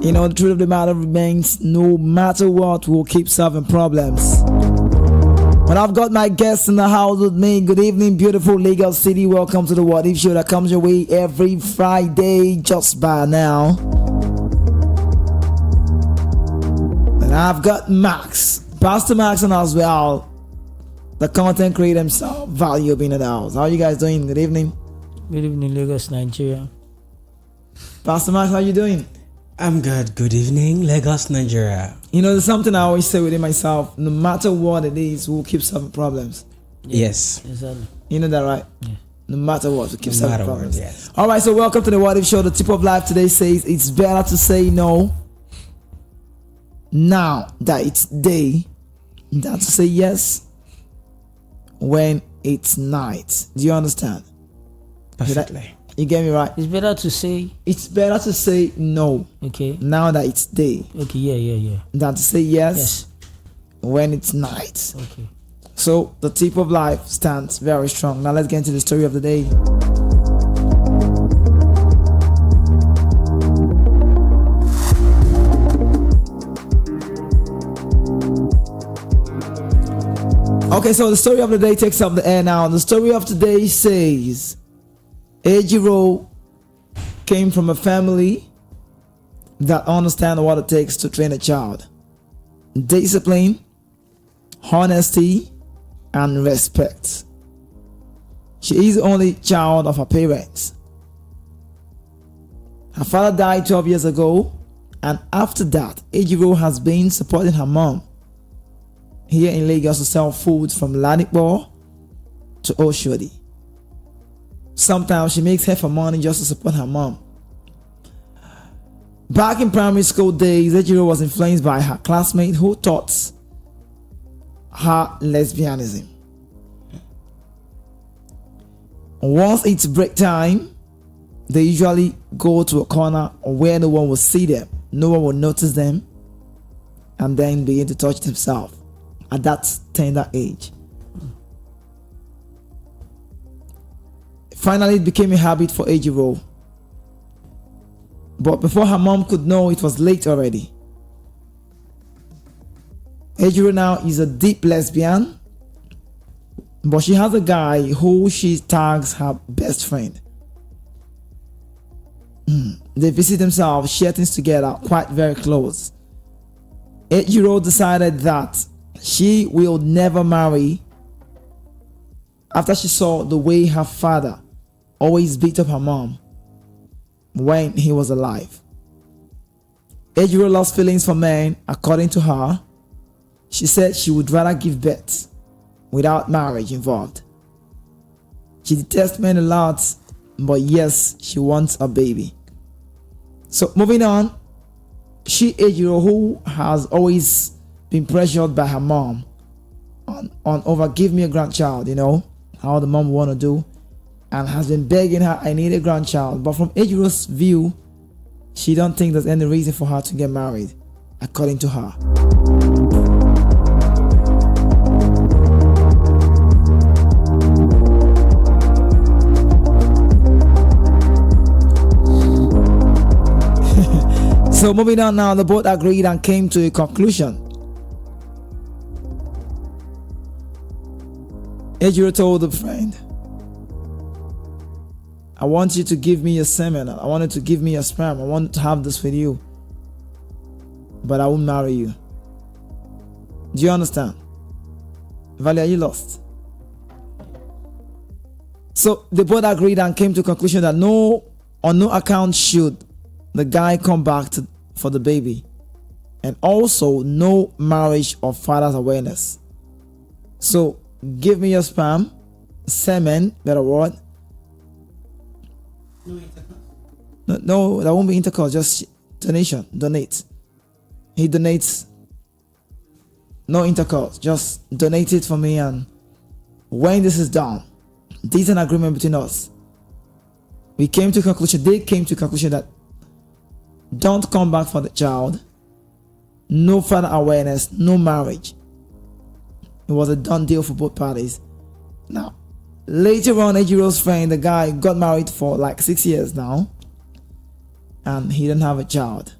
The truth of the matter remains, no matter what, we'll keep solving problems. But I've got my guests in the house with me. Good evening, beautiful Lagos City. Welcome to the What If Show that comes your way every Friday just by now. And I've got Max, Pastor Max, and as well, the content creator himself, Value, being in the house. How are you guys doing? Good evening. Good evening, Lagos, Nigeria. Pastor Max, how are you doing? I'm good. Good evening, Lagos, Nigeria. There's something I always say within myself. No matter what it is, we'll keep solving problems. Yes. Exactly. You know that, right? Yeah. No matter what, we keep No solving matter problems. what, yes. All right, so welcome to the What If Show. The tip of life today says it's better to say no now that it's day than to say yes when it's night. Do you understand? Perfectly. You get me right? It's better to say. It's better to say no Okay. now that it's day Okay. Yeah. than to say yes, Yes. when it's night. Okay. So the tip of life stands very strong. Now let's get into the story of the day. Okay, so the story of the day takes up the air now. The story of today says Ejiro came from a family that understand what it takes to train a child. Discipline, honesty, and respect. She is the only child of her parents. Her father died 12 years ago, and after that, Ejiro has been supporting her mom here in Lagos to sell food from Ladipo to Oshodi. Sometimes she makes half her money just to support her mom. Back in primary school days, Ejiro was influenced by her classmate who taught her lesbianism. Once it's break time, they usually go to a corner where no one will see them, no one will notice them, and then begin to touch themselves at that tender age. Finally, it became a habit for Ejiro. But before her mom could know, it was late already. Ejiro now is a deep lesbian, but she has a guy who she tags her best friend. They visit themselves, share things together, quite very close. Ejiro decided that she will never marry after she saw the way her father always beat up her mom when he was alive. Ejiro lost feelings for men. According to her, she said she would rather give birth without marriage involved. She detests men a lot, but yes, she wants a baby. So moving on, Ejiro, who has always been pressured by her mom on over give me a grandchild, how the mom want to do, and has been begging her, I need a grandchild. But from Ejiro's view, she don't think there's any reason for her to get married, according to her. So moving on now, the both agreed and came to a conclusion. Ejiro told the friend, I want you to give me your semen. I want you to give me your sperm. I want to have this with you. But I won't marry you. Do you understand? Valley, are you lost? So they both agreed and came to a conclusion that on no account should the guy come back for the baby. And also no marriage or father's awareness. So give me your sperm, semen, better word. No, that won't be intercourse, just donation, donate. He donates, no intercourse, just donate it for me, and when this is done, this is an agreement between us. They came to a conclusion that don't come back for the child, no further awareness, no marriage. It was a done deal for both parties. Now, later on, Ejiro's friend, the guy, got married for like 6 years now, and he didn't have a child.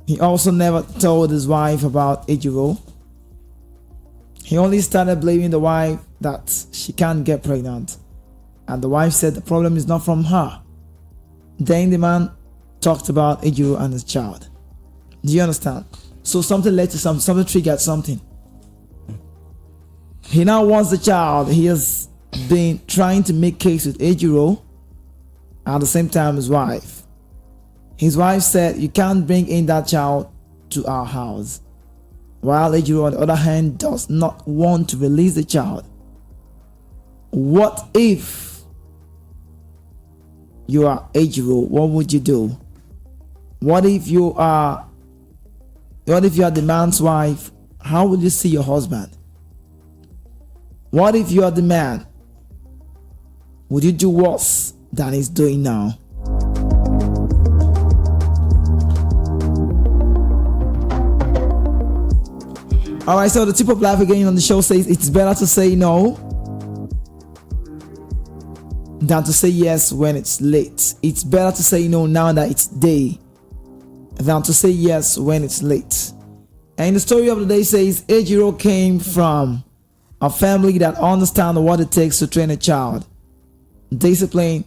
He also never told his wife about Ejiro. He only started blaming the wife that she can't get pregnant. And the wife said the problem is not from her. Then the man talked about Ejiro and his child. Do you understand? So something led to something triggered something. He now wants the child. He has been trying to make case with Ejiro, at the same time his wife. His wife said, you can't bring in that child to our house. While Ejiro, on the other hand, does not want to release the child. What if you are Ejiro? What would you do? What if you are the man's wife? How will you see your husband? What if you are the man? Would you do worse than he's doing now? Alright, so the tip of life again on the show says it's better to say no than to say yes when it's late. It's better to say no now that it's day than to say yes when it's late. And the story of the day says Ejiro came from a family that understands what it takes to train a child. Discipline,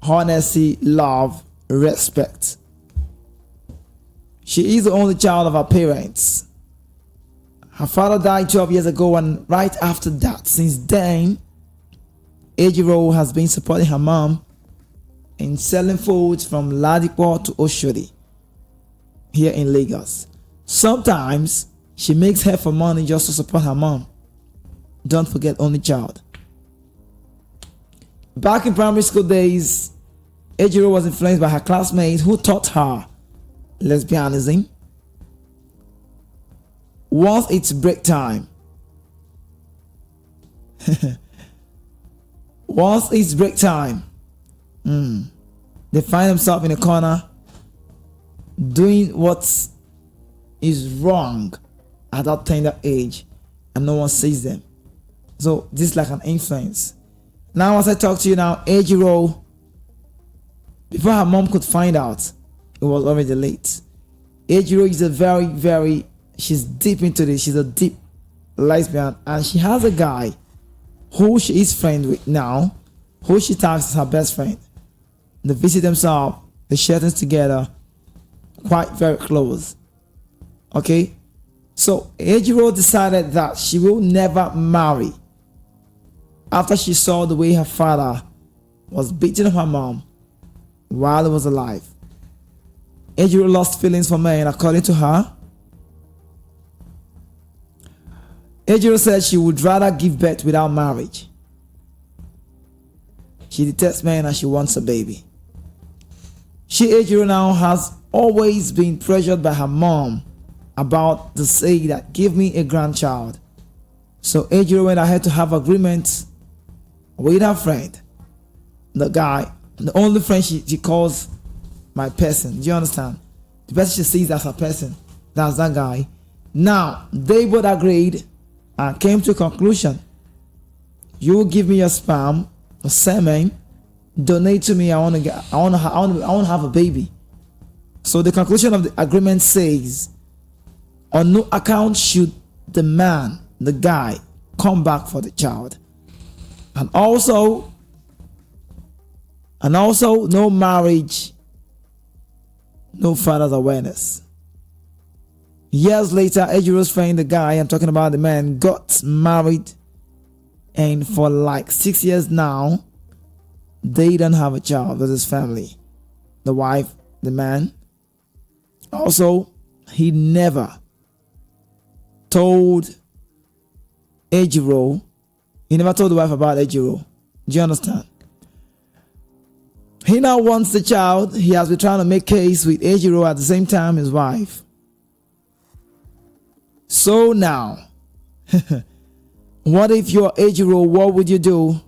honesty, love, respect. She is the only child of her parents. Her father died 12 years ago, and right after that, since then, Ejiro has been supporting her mom in selling foods from Ladipo to Oshodi here in Lagos. Sometimes she makes her for money just to support her mom. Don't forget, only child. Back in primary school days, Ejiro was influenced by her classmates who taught her lesbianism. Once it's break time, they find themselves in a corner doing what is wrong at that tender age, and no one sees them. So this is like an influence. Now as I talk to you now, Ejiro, before her mom could find out, it was already late. Ejiro is a she's deep into this. She's a deep lesbian, and she has a guy who she is friends with now, who she tags as her best friend. They visit themselves, they share things together, quite very close. Okay, so Ejiro decided that she will never marry after she saw the way her father was beating up her mom while he was alive. Ejiro lost feelings for men, according to her. Ejiro said she would rather give birth without marriage. She detests men and she wants a baby. Ejiro now has always been pressured by her mom about the say that give me a grandchild. So Ejiro went ahead to have agreement with her friend, the guy, the only friend she calls my person. Do you understand? The person she sees as her person, that's that guy. Now they both agreed and came to a conclusion. You will give me your sperm or semen, donate to me. I want to have a baby. So the conclusion of the agreement says, on no account should the man, the guy, come back for the child, and also no marriage, no father's awareness. Years later, Ejiro's friend, the guy I'm talking about, the man, got married, and for like 6 years now, they don't have a child with his family. The wife, the man. Also, he never told Ejiro, he never told the wife about Ejiro. Do you understand? He now wants the child. He has been trying to make case with Ejiro at the same time his wife. So now, what if you're Ejiro? What would you do?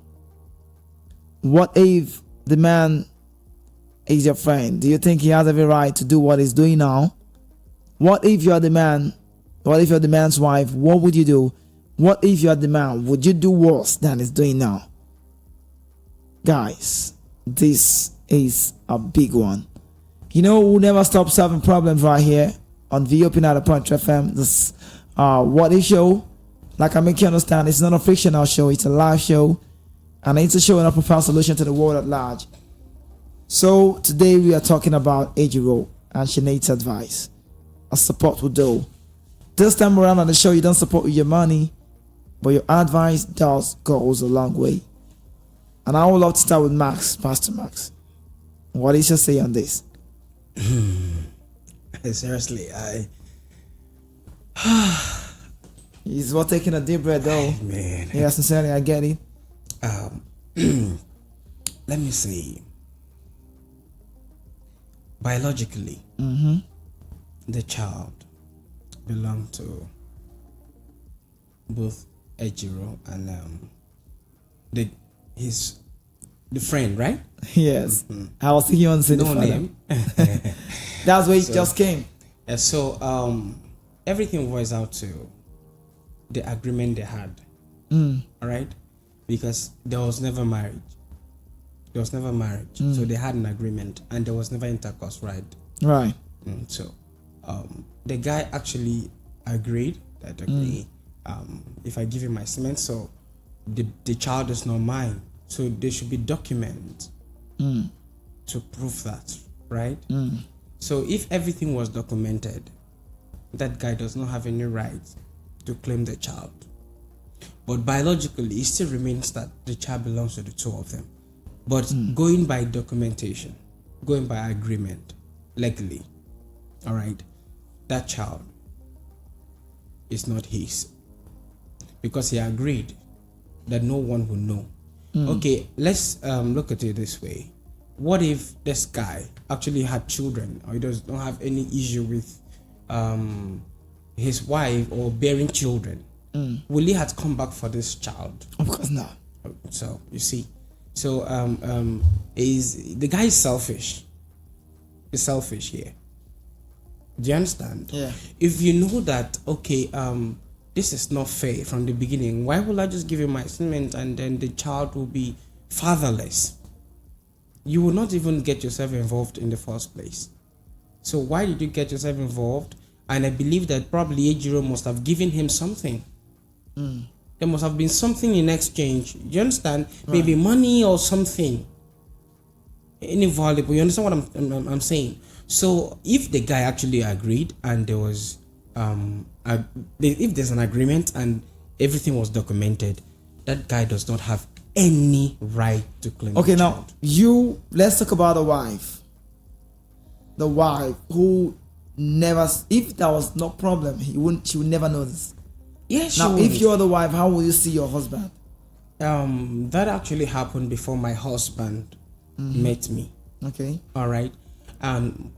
What if the man is your friend? Do you think he has every right to do what he's doing now? What if you're the man? What if you're the man's wife? What would you do? What if you're the man? Would you do worse than he's doing now? Guys, this is a big one. You know, we'll never stop solving problems right here. on VOP at the Punch FM. This What If show. Like I make you understand, it's not a fictional show, it's a live show. And it's a show and a profound solution to the world at large. So today we are talking about Ejiro and she needs advice. A support will do. This time around on the show, you don't support with your money, but your advice goes a long way. And I would love to start with Max, Pastor Max. What is your say on this? Seriously, He's well taking a deep breath though. man. Yeah, sincerely, I get it. Let me see. Biologically, the child belonged to both Ejiro and the friend, right? Yes. I was thinking on the No name. That's where it just came. So everything was out to the agreement they had. All right, because there was never marriage. So they had an agreement, and there was never intercourse, right? Right. So the guy actually agreed that if I give you my cement, so the child is not mine. So there should be documents to prove that, right? So if everything was documented, that guy does not have any right to claim the child. But biologically, it still remains that the child belongs to the two of them. But going by documentation, going by agreement, legally, all right, that child is not his. Because he agreed that no one will know. Okay, let's look at it this way. What if this guy actually had children, or he does not have any issue with his wife or bearing children? Will he have come back for this child? Of course not. So you see, so is the guy is selfish? He's selfish here. Do you understand? Yeah. If you know that, okay, this is not fair from the beginning, why will I just give you my settlement and then the child will be fatherless? You will not even get yourself involved in the first place. So why did you get yourself involved? And I believe that probably Ejiro must have given him something. There must have been something in exchange. You understand? Right. Maybe money or something. Any valuable. You understand what I'm saying? So if the guy actually agreed and there was if there's an agreement and everything was documented, that guy does not have any right to claim. Okay, the now child. let's talk about the wife. The wife who never, if that was no problem, she would never know this. Yes. Now, if you're the wife, how will you see your husband? That actually happened before my husband met me. Okay. All right.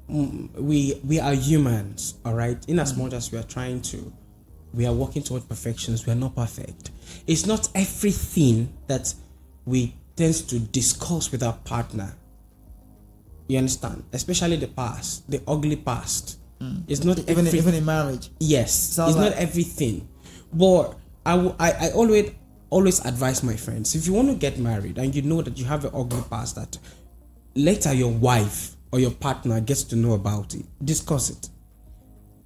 We are humans. All right. In as much as we are working toward perfections, we are not perfect. It's not everything that we tend to discuss with our partner. You understand? Especially the past, the ugly past. It's not even in marriage. Yes, it's not everything. But I always advise my friends, if you want to get married and you know that you have an ugly past that later your wife or your partner gets to know about it, discuss it.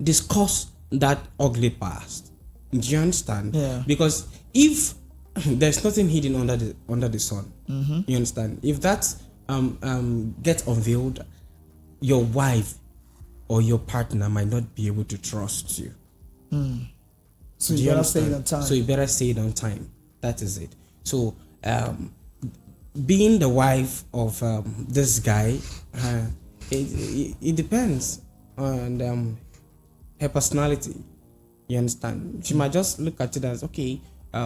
Discuss that ugly past. Do you understand? Yeah. Because if there's nothing hidden under the sun, you understand? If that gets unveiled, your wife or your partner might not be able to trust you. So you better say it on time. So you better say it on time. That is it. So being the wife of this guy, it depends on her personality. You understand? She might just look at it as, okay,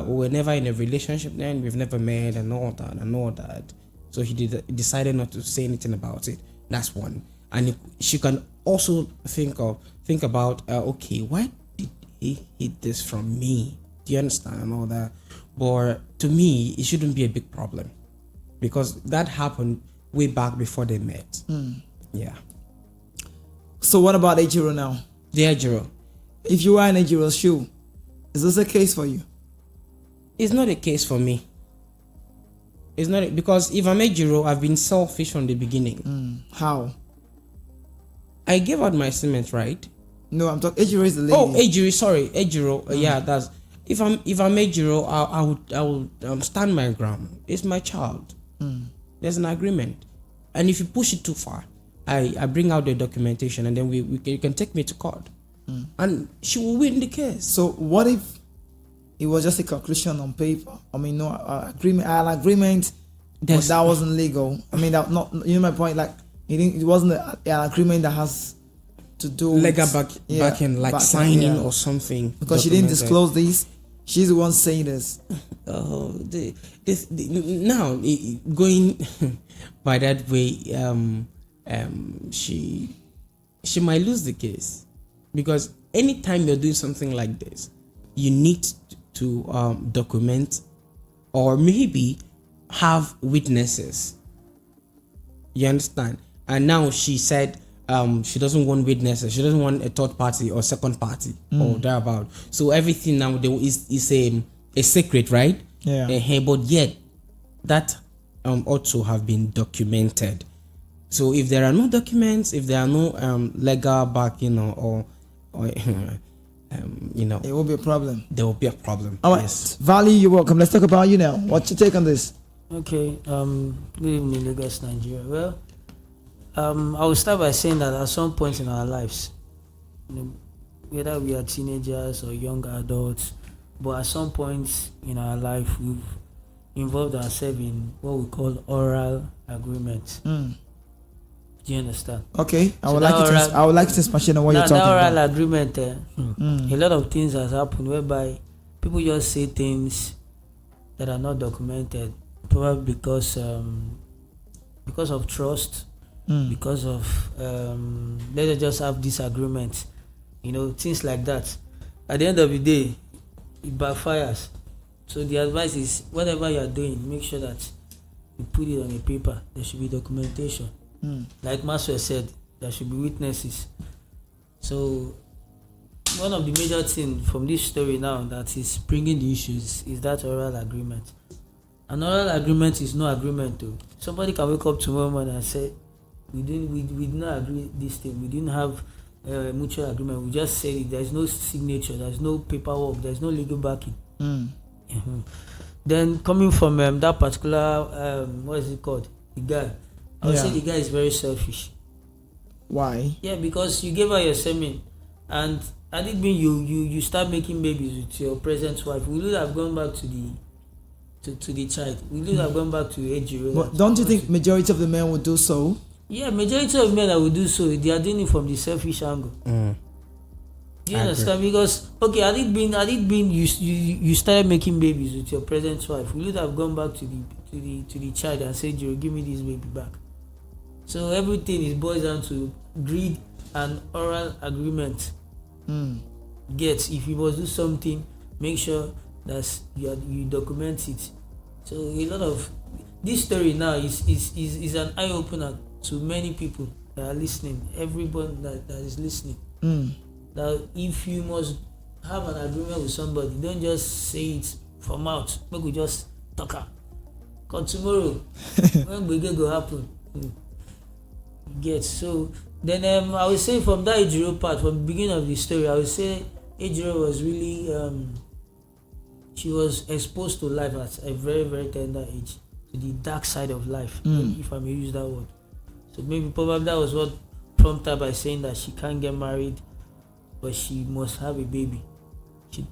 we're never in a relationship then, we've never met and all that. So he decided not to say anything about it. That's one. And she can also think about, okay, why did he hid this from me? Do you understand and all that? But to me, it shouldn't be a big problem because that happened way back before they met. Yeah. So what about Ejiro now? The Ejiro. If you are in Ejiro's shoe, is this a case for you? It's not a case for me. It's not because if I'm Ejiro, I've been selfish from the beginning. How? I gave out my cement, right? No, I'm talking. Ejiro is the lady. Oh, Ejiro, sorry, Ejiro. Yeah, that's if I'm Ejiro, I would stand my ground. It's my child. There's an agreement, and if you push it too far, I bring out the documentation, and then you can take me to court, and she will win the case. So what if it was just a conclusion on paper? I mean, no agreement, an agreement, but that wasn't legal. I mean, that not. You know my point. Like it wasn't an agreement that has to do legal with, backing, like signing or something. Because she didn't disclose this. She's the one saying this. Oh, now going by that way, she might lose the case, because anytime you're doing something like this, you need to document, or maybe have witnesses. You understand? And now she said she doesn't want witnesses. She doesn't want a third party or second party or thereabout. So everything now is a secret, right? Yeah. But yet that ought to have been documented. So if there are no documents, if there are no legal backing or it will be a problem. There will be a problem. All right, yes. Valley, you're welcome. Let's talk about you now. What's your take on this? Okay. Good evening, Lagos, Nigeria. Well, I will start by saying that at some point in our lives, whether we are teenagers or young adults, but at some point in our life, we've involved ourselves in what we call oral agreements. Do you understand? Okay, I would like to expand on what you're talking that oral about. agreement, a lot of things has happened whereby people just say things that are not documented, probably because of trust, because of let us just have disagreements, things like that. At the end of the day, it backfires. So the advice is, whatever you are doing, make sure that you put it on a paper. There should be documentation. Like Maxwell said, there should be witnesses. So one of the major things from this story now that is bringing the issues is that oral agreement. An oral agreement is no agreement though. Somebody can wake up tomorrow morning and say, we did not agree this thing. We didn't have mutual agreement. We just said it. There's no signature. There's no paperwork. There's no legal backing. Then coming from that particular what is it called? The guy. I would say the guy is very selfish. Why? Yeah, because you gave her your semen, and had it been you start making babies with your present wife, we would have gone back to the child. We would have gone back to Ejiro. But don't you think majority of the men would do so? Yeah, majority of men that will do so, they are doing it from the selfish angle. Do you understand? Because had it been you started making babies with your present wife, we would have gone back to the child and said, "Jiro, give me this baby back." So everything is boils down to greed and oral agreement. If you must do something, make sure that you document it. So a lot of this story now is an eye opener to many people that are listening. Everybody that is listening. That if you must have an agreement with somebody, don't just say it from out. Make we just talk out. Cause tomorrow, when we go happen, so then I would say from that Ejiro part, from the beginning of the story, I would say Ejiro was really she was exposed to life at a very, very tender age, to the dark side of life, if I may use that word. So probably that was what prompted her by saying that she can't get married, but she must have a baby.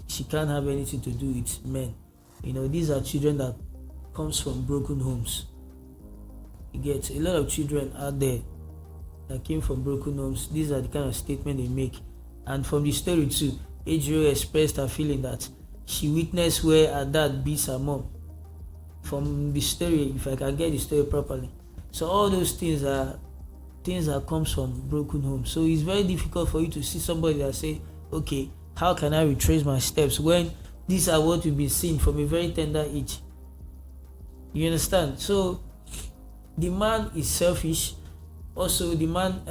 She can't have anything to do with men. These are children that comes from broken homes. You get a lot of children out there that came from broken homes. These are the kind of statement they make. And from the story too, Ejiro expressed her feeling that she witnessed where her dad beats her mom. From the story, if I can get the story properly. So all those things are things that comes from broken homes. So it's very difficult for you to see somebody that say, okay, how can I retrace my steps when these are what you've been seeing from a very tender age? You understand? So the man is selfish. Also, the man,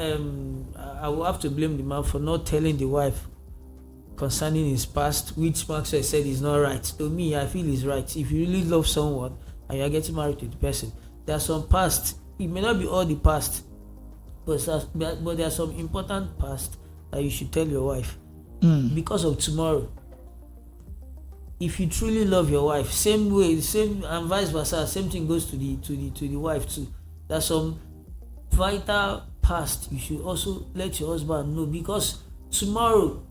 I will have to blame the man for not telling the wife concerning his past, which Maxwell said is not right. To me, I feel is right. If you really love someone and you are getting married to the person, there's some past. It may not be all the past, but there are some important past that you should tell your wife because of tomorrow. If you truly love your wife, same way, same and vice versa, same thing goes to the wife too. There's some vital past you should also let your husband know, because tomorrow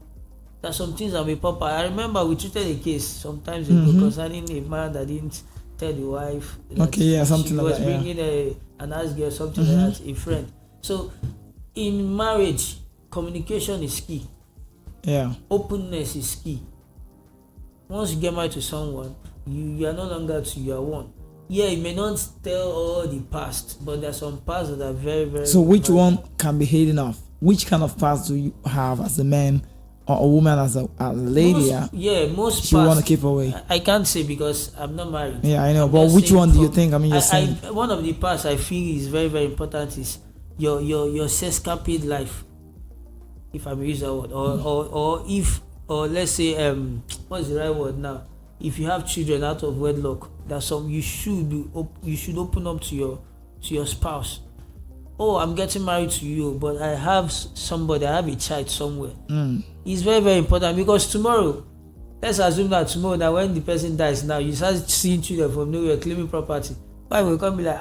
there's some things that may pop up. I remember we treated a case sometimes ago concerning a man that didn't tell the wife that something like that. She was bringing an ass girl, something like that, a friend. So in marriage, communication is key. Yeah. Openness is key. Once you get married to someone, you are no longer two, you are one. Yeah, you may not tell all the past, but there's some past that are very, very. So which one can be hidden off? Which kind of past do you have as a man or a woman as a lady? Most she want to keep away. I can't say because I'm not married. Yeah, I know. But which one do you think? I mean, you're saying one of the past I feel is very, very important is your sescapade life, if I may use that word, or let's say what's the right word now? If you have children out of wedlock, that's some you should open up to your spouse. Oh, I'm getting married to you, but I have a child somewhere. It's very, very important, because tomorrow, let's assume that tomorrow, that when the person dies now, you start seeing children from nowhere claiming property. Why will come be like,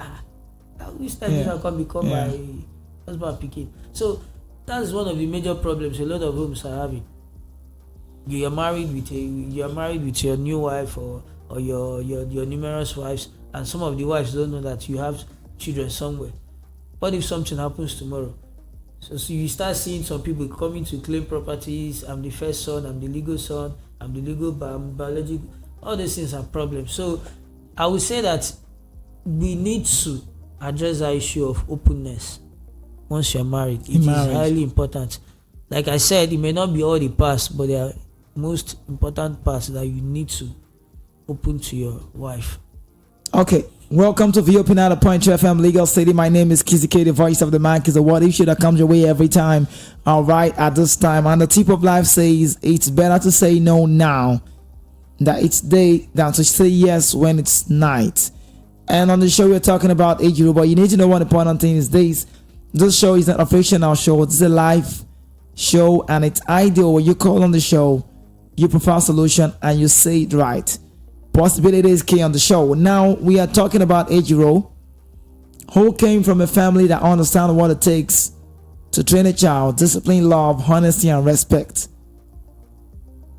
which time you can become my husband picking? So that's one of the major problems a lot of homes are having. You are married with your new wife or your numerous wives, and some of the wives don't know that you have children somewhere. What if something happens tomorrow? So you start seeing some people coming to claim properties. I'm the first son, I'm the legal son, I'm the legal biological. All these things are problems. So I would say that we need to address the issue of openness once you're married. It is highly important. Like I said, it may not be all the past, but there are most important parts that you need to open to your wife. Okay, welcome to the Open Out of Point FM Legal City. My name is Kizzy K, the voice of the man. Is a what issue that comes your way every time. All right, at this time, and the tip of life says it's better to say no now that it's day than to say yes when it's night. And on the show, we're talking about age group, but you need to know one important thing is this show is an official show. It's a live show, and it's ideal when you call on the show, you prefer a solution, and you say it right. Possibility is key on the show. Now we are talking about Ejiro, who came from a family that understands what it takes to train a child: discipline, love, honesty, and respect.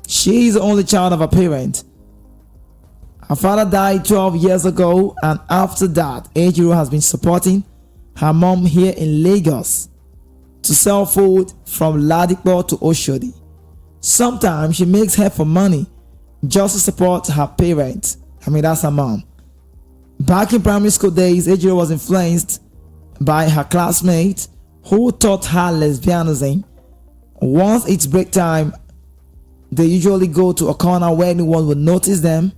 She is the only child of a parent. Her father died 12 years ago, and after that, Ejiro has been supporting her mom here in Lagos to sell food from Ladipo to Oshodi. Sometimes she makes help for money just to support her parents. I mean, that's her mom. Back in primary school days, Ejiro was influenced by her classmates who taught her lesbianism. Once it's break time, they usually go to a corner where anyone would notice them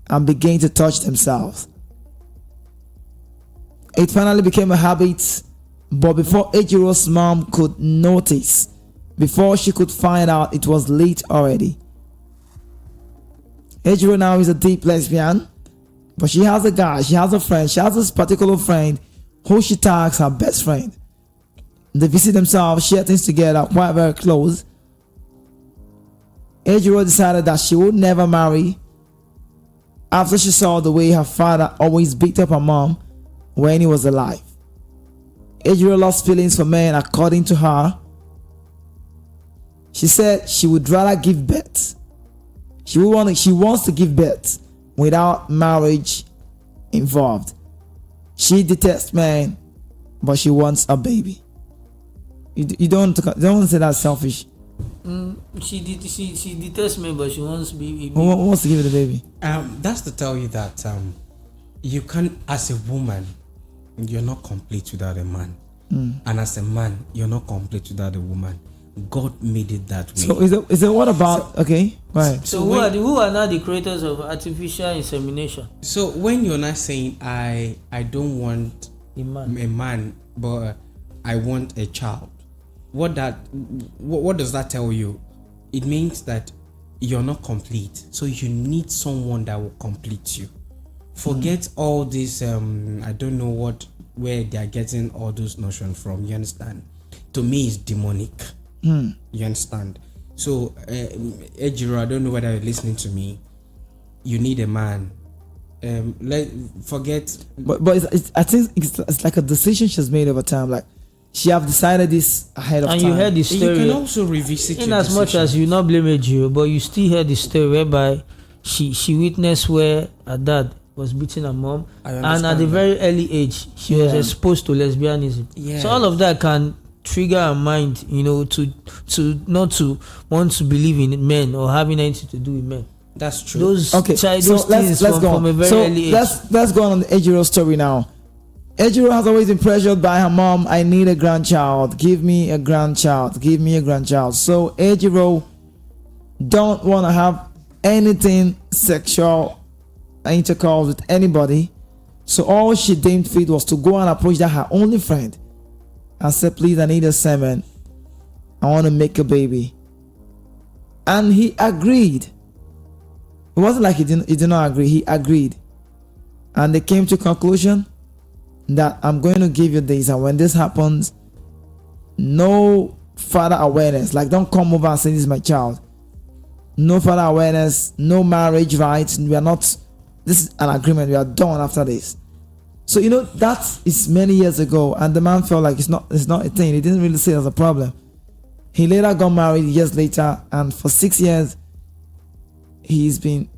and begin to touch themselves. It finally became a habit, but before Ejiro's mom could notice, before she could find out, it was late already. Ejiro now is a deep lesbian, but she has a guy, she has a friend, she has this particular friend who she tags her best friend. They visit themselves, share things together, quite very close. Ejiro decided that she would never marry after she saw the way her father always beat up her mom when he was alive. Ejiro lost feelings for men, according to her. She said she would rather give birth. She wants to give birth without marriage involved. She detests men, but she wants a baby. You don't say that's selfish. She detests men, but she wants baby. Who wants to give her the baby? That's to tell you that you can't, as a woman, you're not complete without a man, and as a man, you're not complete without a woman. God made it that way. So is it what about okay? Right. So who are now the creators of artificial insemination? So when you're not saying I don't want a man, but I want a child, what does that tell you? It means that you're not complete. So you need someone that will complete you. Forget all this I don't know where they are getting all those notions from. You understand? To me, it's demonic. You understand? So, Ejiro, I don't know whether you're listening to me. You need a man. Forget. But I think it's like a decision she's made over time. Like she have decided this ahead of time. And you heard the story. You can also revisit in your as much as you not blame Ejiro, but you still heard the story whereby she witnessed where her dad was beating her mom, and at a very early age she was exposed to lesbianism. So all of that can trigger her mind, to not to want to believe in men or having anything to do with men. That's true. Let's go from a very early age. Let's go on the Ejiro story now. Ejiro has always been pressured by her mom. I need a grandchild. Give me a grandchild. Give me a grandchild. So Ejiro don't want to have anything sexual intercourse with anybody. So all she deemed fit was to go and approach her only friend and say, please, I need a semen. I want to make a baby. And he agreed. It wasn't like he did not agree. He agreed. And they came to a conclusion that I'm going to give you this. And when this happens, no further awareness. Like, don't come over and say, this is my child. No further awareness. No marriage rights. We are not. This is an agreement. We are done after this. So, that is many years ago. And the man felt like it's not a thing. He didn't really see it as a problem. He later got married years later. And for 6 years, he's been,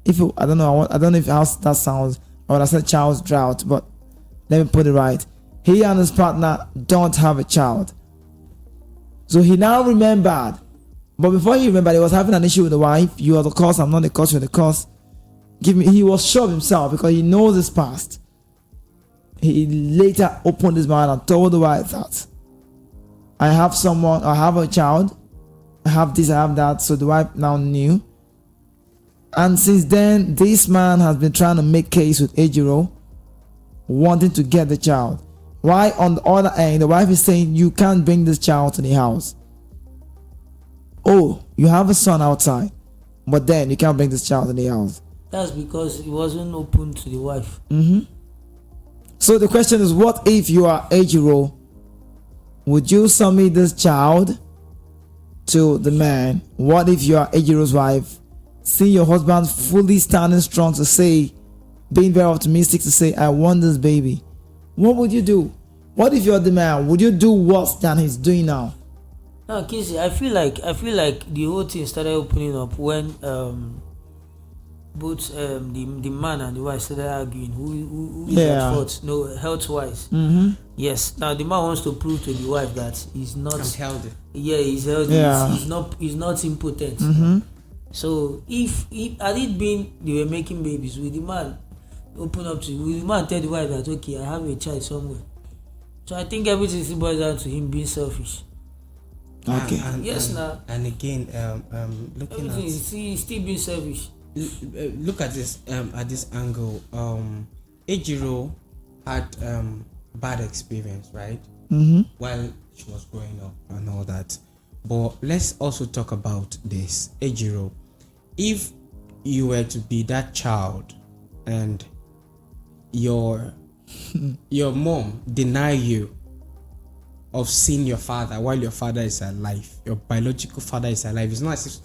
I don't know if how that sounds, I would have said child's drought, but let me put it right. He and his partner don't have a child. So he now remembered, but before he remembered, he was having an issue with the wife. You are the cause, I'm not the cause, you're the cause. He was sure of himself because he knows his past. He later opened his mouth and told the wife that I have a child, I have this, I have that. So the wife now knew. And since then, this man has been trying to make case with Ejiro, wanting to get the child. Why on the other end, the wife is saying, you can't bring this child to the house. Oh, you have a son outside, but then you can't bring this child to the house. That's because he wasn't open to the wife. So the question is, what if you are Ejiro? Would you submit this child to the man? What if you are Ejiro's wife? See your husband fully standing strong to say, being very optimistic to say, I want this baby. What would you do? What if you're the man? Would you do worse than he's doing now? Now, Kizzy, I feel like the whole thing started opening up when both the man and the wife started arguing who is at fault, health wise. Yes. Now the man wants to prove to the wife that he's not healthy. Yeah, he's healthy. Yeah. He's not impotent. So if had it been they were making babies, will the man open up to, will the man tell the wife that okay, I have a child somewhere? So I think everything still boils down to him being selfish. Okay. And again, looking at he's still being selfish. Look at this angle. Ejiro had bad experience, right? While she was growing up and all that. But let's also talk about this. Ejiro, if you were to be that child and your mom deny you of seeing your father while your father is alive, your biological father is alive, it's not as if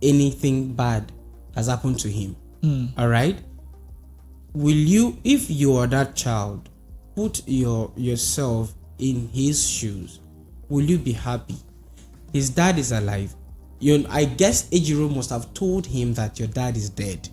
anything bad has happened to him. All right, will you, if you are that child, put yourself in his shoes? Will you be happy? His dad is alive. I guess Ejiro must have told him that your dad is dead.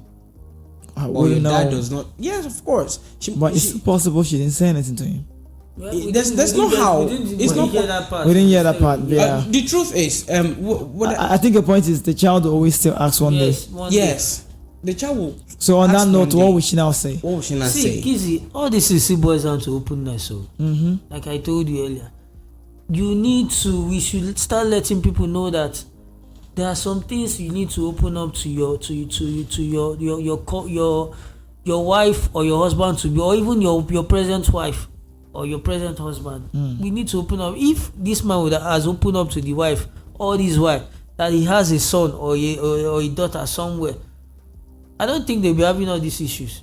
Or your dad does not. Yes, of course. But it's possible she didn't say anything to him. Well, there's no how. We didn't hear that part. We didn't hear that part. Yeah. The truth is, I think the point is the child will always still ask one day. Yes. The child will. So on that note, what will she now say? What will she now say? Kizzy, all this is boils down to openness. So, like I told you earlier, we should start letting people know that there are some things you need to open up to your wife or your husband to be, or even your present wife or your present husband. We need to open up. If this man has opened up to the wife all this while that he has a son or a daughter somewhere, I don't think they'll be having all these issues.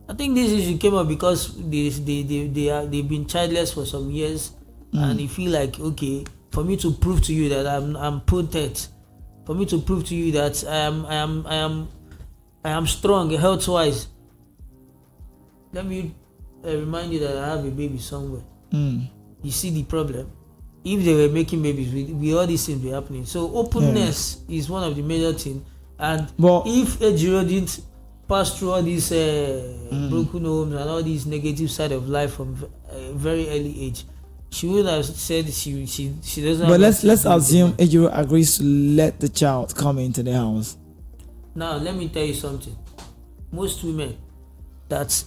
I think this issue came up because they've been childless for some years, and they feel like, okay, for me to prove to you that I'm potent, for me to prove to you that I am strong health wise. Let me remind you that I have a baby somewhere. You see the problem. If they were making babies, we all these things be happening. So openness is one of the major things. And if Ejiro didn't pass through all these broken homes and all these negative side of life from a very early age, she would have said she doesn't. But let's assume Ejiro agrees to let the child come into the house. Now let me tell you something. Most women that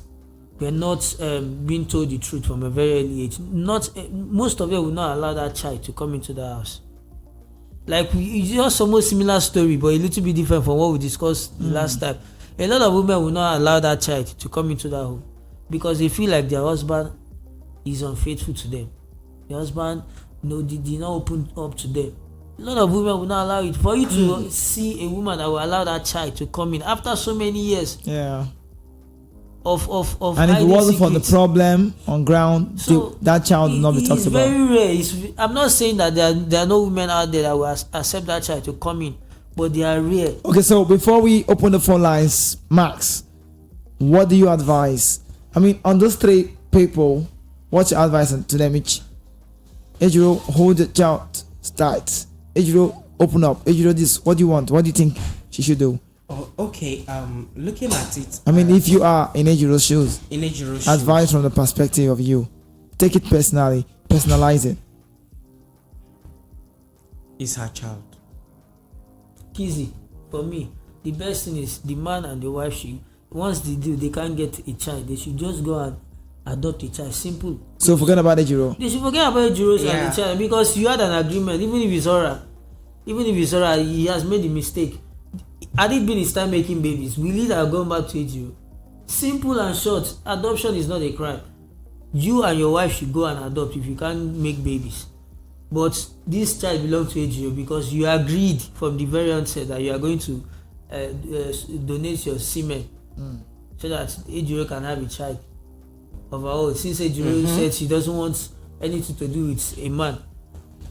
were not being told the truth from a very early age, most of them will not allow that child to come into the house. Like it's just almost similar story, but a little bit different from what we discussed the last time. A lot of women will not allow that child to come into that home because they feel like their husband is unfaithful to them. The husband, did not open up to them. A lot of women will not allow it. For you to see a woman that will allow that child to come in after so many years. Yeah. Of and if it wasn't for the problem on ground, so that child would not be talked about. It's very rare. I'm not saying that there are no women out there that will accept that child to come in, but they are rare. Okay, so before we open the phone lines, Max, what do you advise? I mean, on those three people, what's your advice to them each? Ejiro, hold the child tight. Ejiro, open up. Ejiro, this. What do you want? What do you think she should do? Oh, okay. Looking at it. I mean, if you are in Ejiro's shoes, advice from the perspective of you. Take it personally. Personalize it. It's her child. Kizzy, for me, the best thing is the man and the wife once they can't get a child, they should just go and adopt a child. Simple. So forget about Ejiro. They should forget about Ejiro and the child because you had an agreement. Even if it's alright, he has made a mistake. Had it been his time making babies, will it have gone back to Ejiro? Simple and short. Adoption is not a crime. You and your wife should go and adopt if you can't make babies. But this child belongs to Ejiro because you agreed from the very onset that you are going to donate your semen so that Ejiro can have a child of her own. Since Ejiro said she doesn't want anything to do with a man.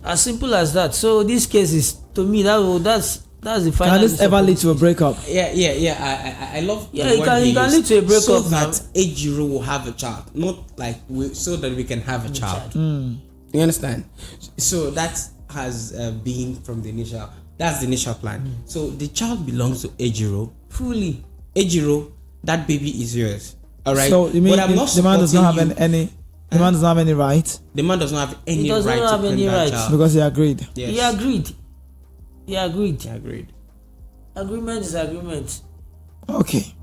As simple as that. So this case is, to me, that's the final. Can this ever lead to a breakup? Yeah. I love. It can lead to a breakup so that Ejiro will have a child, not like so that we can have a child. You understand? So that has been from the initial. That's the initial plan. So the child belongs to Ejiro fully. Ejiro, that baby is yours. All right. So you mean the man does not have any? The man does not have any right. The man does not have any right to claim that child because he agreed. Yes. He agreed. Agreement is agreement. Okay.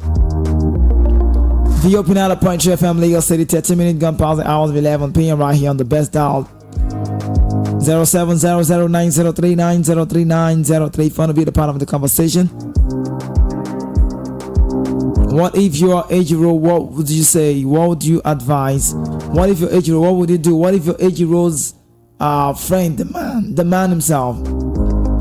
The Open Out of Point FM Legal City 30-minute gun past the hours of 11 p.m. right here on the best dial 0700903903903903. If you want to be the part of the conversation. What if you are Ejiro? What would you say? What would you advise? What if you're Ejiro? What would you do? What if you're Ejiro's friend, the man himself?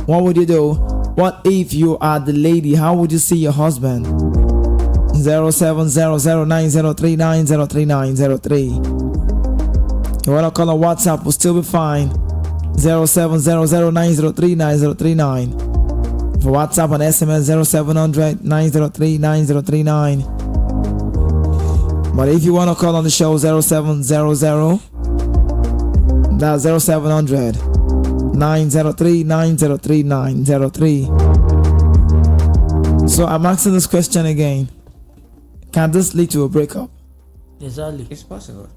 What would you do? What if you are the lady? How would you see your husband? 0700903903903903. You wanna call on WhatsApp? Will still be fine. 070090399039. For WhatsApp and SMS 070090399039. But if you wanna call on the show 0700, that's 0700 903-903-903. So I'm asking this question again. Can this lead to a breakup? Exactly. It's possible.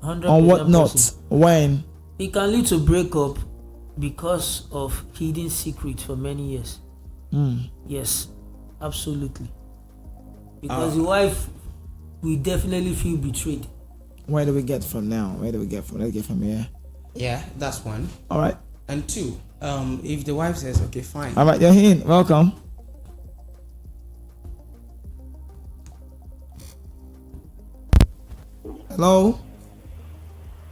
On what note? When? It can lead to breakup because of hidden secrets for many years. Yes, absolutely. Because the wife will definitely feel betrayed. Where do we get from now? Let's get from here. Yeah, that's one. All right. And two, if the wife says, okay, fine. All right, you're in. Welcome. Hello.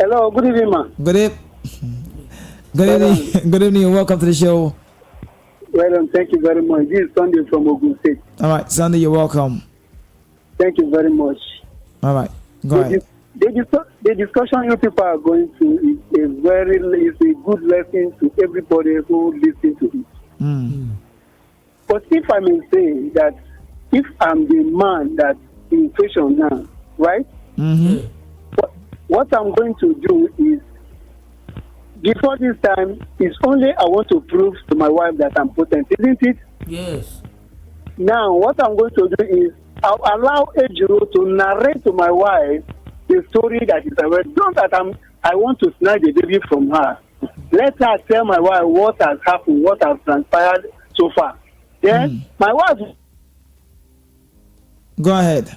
Hello. Good evening, man. Good evening. Good evening. Welcome to the show. Well, thank you very much. This is Sunday from Ogun State. All right, Sunday, you're welcome. Thank you very much. All right, go ahead. the discussion you people are going to is a good lesson to everybody who listens to it. But if I may say that if I'm the man that in question now, right? What I'm going to do is, before this time, it's only I want to prove to my wife that I'm potent, isn't it? Yes. Now, what I'm going to do is, I'll allow Ejiro to narrate to my wife the story that is aware. Not that I want to snatch the baby from her. Let her tell my wife what has happened, what has transpired so far. Then my wife, Go ahead.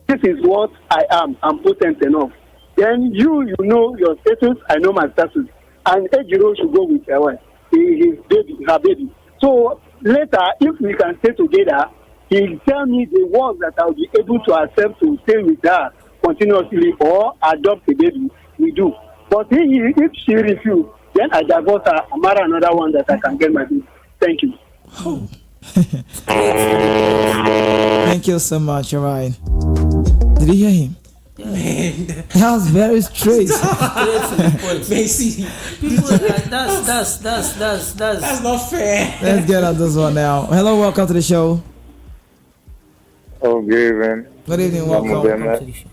this is what I am. I'm potent enough. Then you know your status. I know my status. And Ejiro should go with her wife, his baby, her baby. So later, if we can stay together, he'll tell me the words that I'll be able to accept to stay with her continuously or adopt the baby. We do. But if she refuses, then I divorce her and marry another one that I can get my baby. Thank you. Thank you so much. All right. Did you hear him? That was very straight. Macy, People that's not fair. Let's get on this one now. Hello, welcome to the show. Oh, good evening. Good evening, welcome. welcome to the show.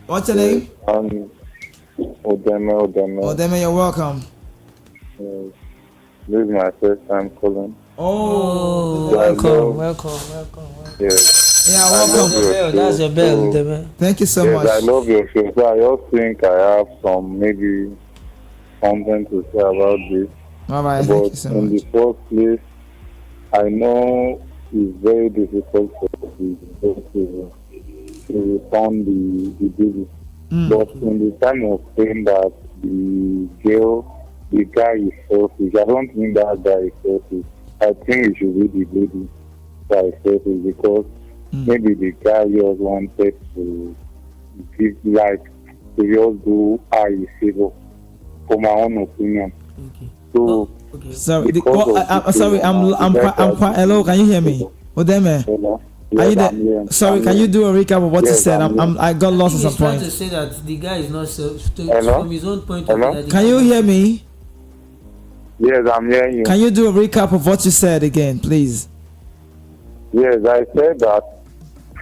What's your name? Odeme. Odeme, you're welcome. This is my first time calling. Oh, Welcome. Yes. yeah, I welcome. love your That's your bell, show. Deme. Thank you so Yes, much. I love your show. So I just think I have some maybe something to say about this. All right, thank you But so in much. the first place, I know it's very difficult for to return the baby. But in the time of saying that the guy is selfish, I don't think that guy is selfish. I think it should be the lady that is selfish, because maybe the guy just wanted to give, like, to just do her a favor, for my own opinion. Okay. So, Okay. Sorry, because of I'm the sorry. I'm quite. Hello, can you hear me? Odeme, hello? are you Yes, there? I'm here. Sorry, I'm can here. you do a recap of what you Yes, said? I'm I got lost at He's some trying to point. say that the guy is not Hello? from his own point of Hello? view. that Can you hear me? Yes, I'm hearing you. Can you do a recap of what you said again, please? Yes, I said that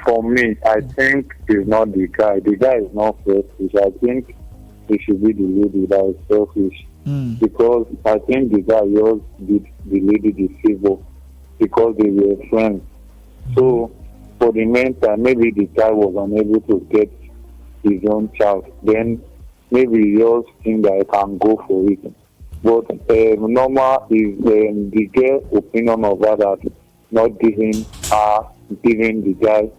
for me, I think it's not the guy. The guy is not selfish. I think it should be the lady that is selfish. Because I think the guy just did the lady the favor because they were friends. So, for the meantime, maybe the guy was unable to get his own child. Then maybe he just think that I can go for it. But normal is the girl's opinion of her that not giving the guy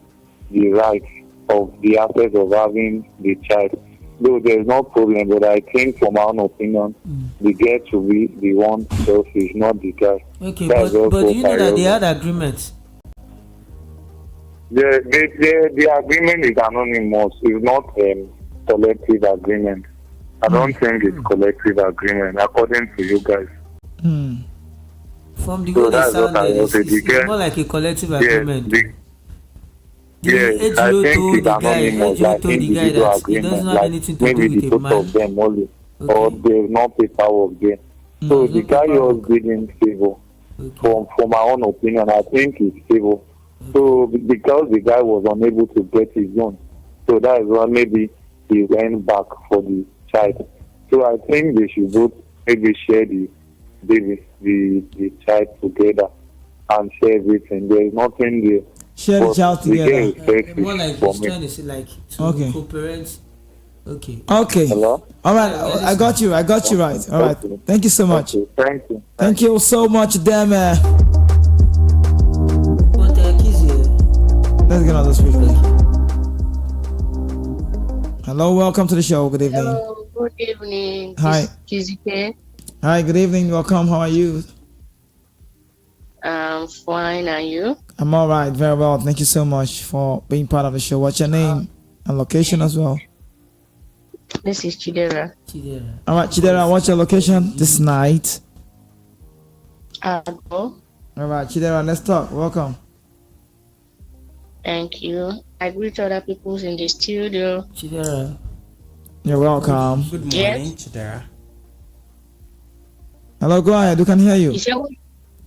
the right of the access of having the child. Though there's no problem, but I think from my own opinion, the girl should be the one selfish, not the guy. Okay, That's but also you know that they priority. had agreements. The agreement is anonymous. It's not collective agreement. I don't think it's collective agreement, according to you guys. From the So way they that's what I sounded, was saying. it's more like a collective agreement. Yes, I Ejiro think told it's the guy, anonymous, Ejiro like told the guy individual that it agreement, doesn't have like anything to maybe do the with a both of man. them only, or Okay. there's no paperwork there. So There's the no guy paperwork. just didn't favor. Okay. For my own opinion, I think it's favor. So because the guy was unable to get his own, so that is why maybe he went back for the child. So I think they should both maybe share the baby, the child together and share everything. There is nothing there. Share the But child the girl together. is selfish More like for he's me. trying to say like to Okay. co-parent. Okay. Okay. Hello? All right. I got you. I got you right. All right. Okay. Thank you so much. Okay, thank you. Thank you so much, Deme. But Kizzy, Let's get on the speaker. Hello, welcome to the show. Good evening. Hello, good evening. Hi. Kizike. Hi, good evening. Welcome. How are you? I'm fine, and you? I'm all right. Very well. Thank you so much for being part of the show. What's your name and location as well? This is Chidera. All right, Chidera, what's your location this night? Agbo. All right, Chidera, let's talk. Welcome. Thank you. I greet other people in the studio. Chidera. You're welcome. Good morning, Yes. Chidera. Hello, go ahead. We can hear you. Is that what?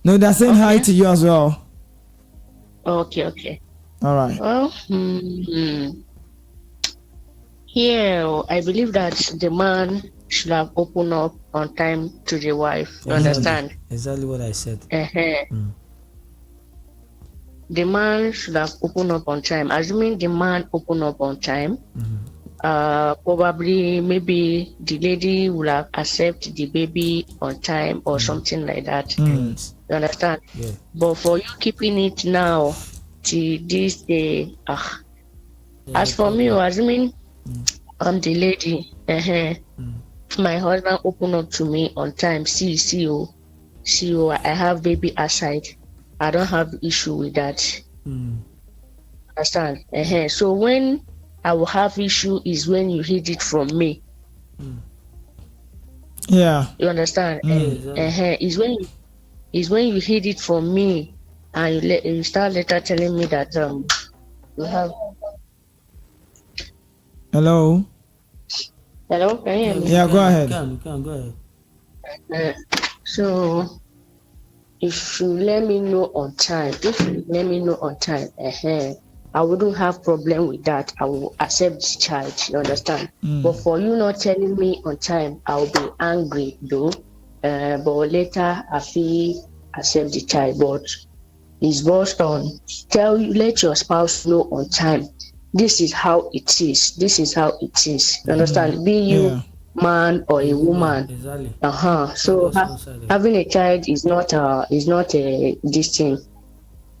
No, they're saying hi Okay. to you as well. Okay. All right. Well, here I believe that the man should have opened up on time to the wife. You understand? Exactly what I said. The man should have opened up on time. Assuming the man opened up on time, probably maybe the lady will have accepted the baby on time or something like that. You understand? Yeah. But for you keeping it now till this day, as for me, assuming I'm the lady, if my husband open up to me on time, see, I have baby aside. I don't have issue with that. Understand? So when I will have issue is when you hid it from me. Yeah. You understand? Is when you hid it from me and you start later telling me that you have. Hello. Hello, can you hear me? Yeah, go ahead. You can go ahead. So if you let me know on time, I wouldn't have problem with that. I will accept the child. You understand? But for you not telling me on time, I will be angry though. But later I feel accept the child. But it's based on let your spouse know on time. This is how it is. You understand? Be you man or a woman. Exactly. So having a child is not a this thing.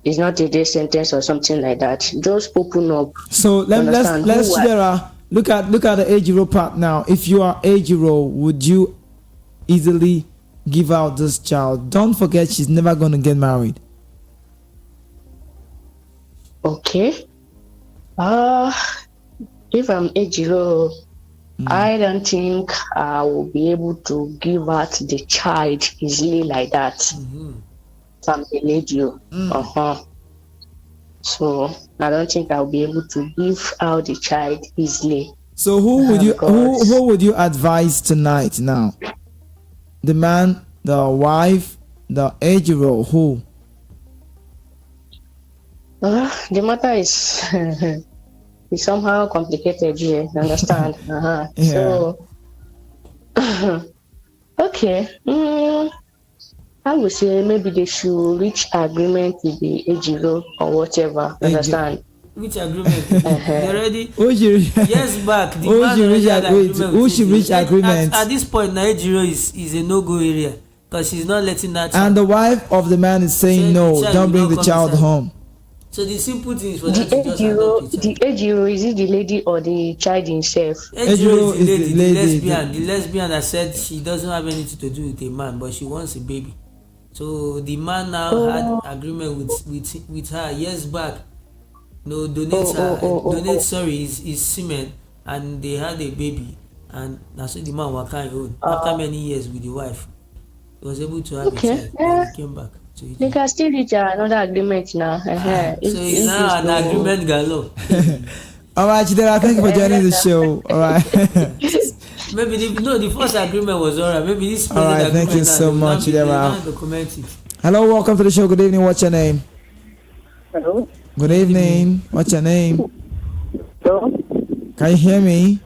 It's not a death sentence or something like that. Just open up. So let's Chidera, look at the Ejiro part now. If you are Ejiro, would you easily give out this child? Don't forget, she's never going to get married. Okay. If I'm Ejiro, I don't think I will be able to give out the child easily like that. From a lady. So I don't think I'll be able to give out the child easily. So who would you advise tonight now? The man, the wife, the Ejiro, who? The matter is it's somehow complicated here, you understand? So okay. I would say maybe they should reach agreement with the Ejiro or whatever. Understand? Which agreement? They already years back. The Who man should already reach had agreement. Who should reach agreement? At this point, Ejiro is a no-go area because she's not letting that. And the wife of the man is saying no, don't bring the child home. So the simple thing is for them to just adopt the Ejiro, is it the lady or the child himself? Ejiro is the lady, the lesbian that said she doesn't have anything to do with a man, but she wants a baby. So the man now had agreement with her years back. Donate his semen, and they had a baby, and that's what the man was kind of after many years with the wife. He was able to have a child. And he came back. So they can still reach another agreement now. So it's now an agreement galore. All right, Chidera, thank you for joining the show. All right. Maybe the first agreement was alright. Maybe this. All right, thank you so much, Chidera. Hello, welcome to the show. Good evening. What's your name? Hello. Good evening. What's your name? Hello. Can you hear me?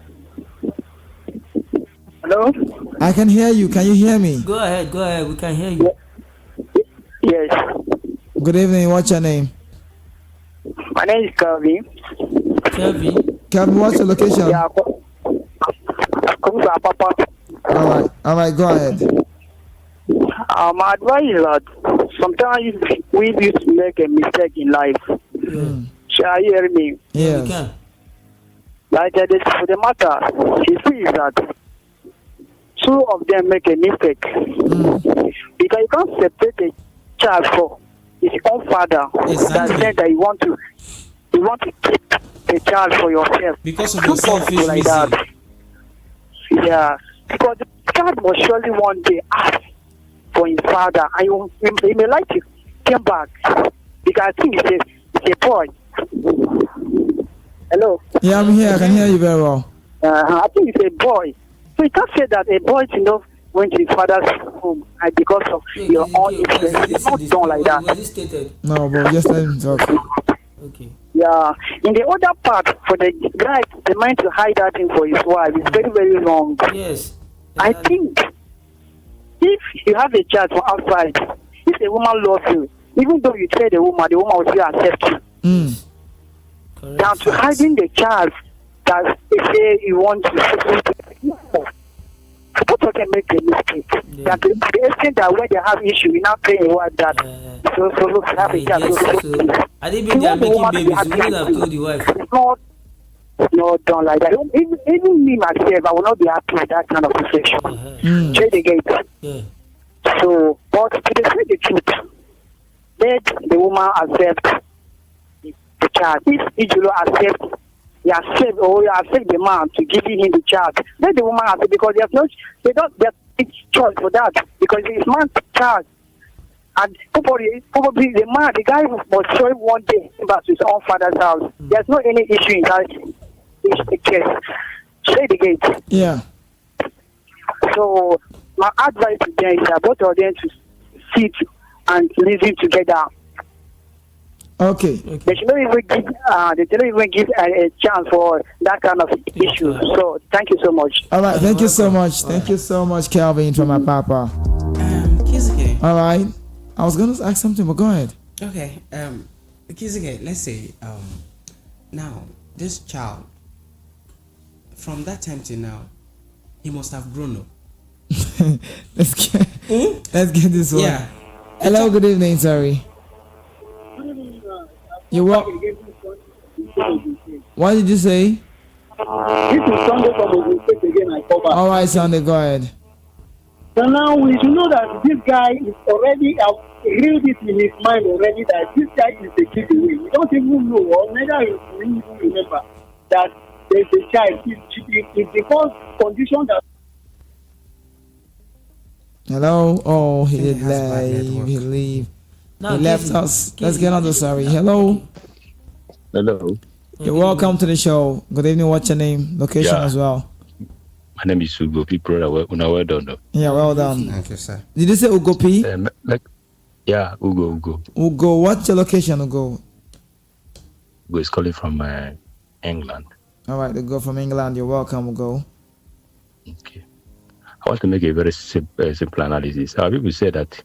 Hello. I can hear you. Can you hear me? Go ahead. We can hear you. Yes. Good evening. What's your name? My name is Calvin. Calvin, what's your location? Yeah. Come to Papa. All right. Go ahead. My advice is that sometimes we used to make a mistake in life. Shall you hear me? Yes. Like for the matter, you see is that two of them make a mistake because you can't separate a child for his own father. That said that you want to keep the child for yourself because of your selfish like reason. that. Yeah, because the child must surely one day ask for his father, and he may like to come back because I think it's a boy. Hello. Yeah, I'm here. I can hear you very well. I think it's a boy. So you can't say that a boy, went to his father's home and because of your own influence. It's not done like that. Was it stated? No, but just let him talk. Okay. Yeah. In the other part, for the guy, the mind to hide that thing for his wife is very, very wrong. Yes. I think if you have a child from outside, if a woman loves you, even though you tell the woman will still accept you. Correct. Down to hiding the child that they say you want to. Both of them make a mistake. Yeah. That to the extent that when they have issue, you now paying what that. So have a child. So I think they are making babies. We wouldn't have told the wife. It's not done like that. Even me myself, I will not be happy with that kind of situation. Trade the gate. Yeah. So, but to say the truth, let the woman accept the child. If Ijolo accept, he accept or he accept the man to give him the child, let the woman accept because they don't get choice for that because it's man's child. And probably the man, the guy was showing one day back to his own father's house. There's no any issue in that case. Say the gate. Yeah. So my advice to them is that both of them to sit and listen together. Okay. They should not even give a chance for that kind of issue. So thank you so much. All right. Thank you so much. Thank you so much, Calvin, from my papa. Kizike. All right. I was gonna ask something, but go ahead. Okay. Kizike, let's say now this child from that time till now, he must have grown up. let's get this one. Yeah. Hello, good evening, sorry. You what? What did you say? This is Sunday from mistake again. I cover. All right, Sunday, go ahead. So now we should know that this guy is already read it in his mind already that this guy is a giveaway. We don't even know, or neither we even remember that there's a child. It's the first condition that. Hello. Oh, he did He has bad leave. network. He leave. Now, He left us. Let's get on to sorry. Hello. Hello, You're welcome to the show. Good evening. What's your name? Location Yeah. as well. my name is Ugo. People are well done. Though. Yeah, well done. Thank you, sir. Did you say Ugo P? Yeah, Ugo. Ugo, what's your location, Ugo? Ugo is calling from England. All right, Ugo from England. You're welcome, Ugo. Okay. I want to make a very simple analysis. People say that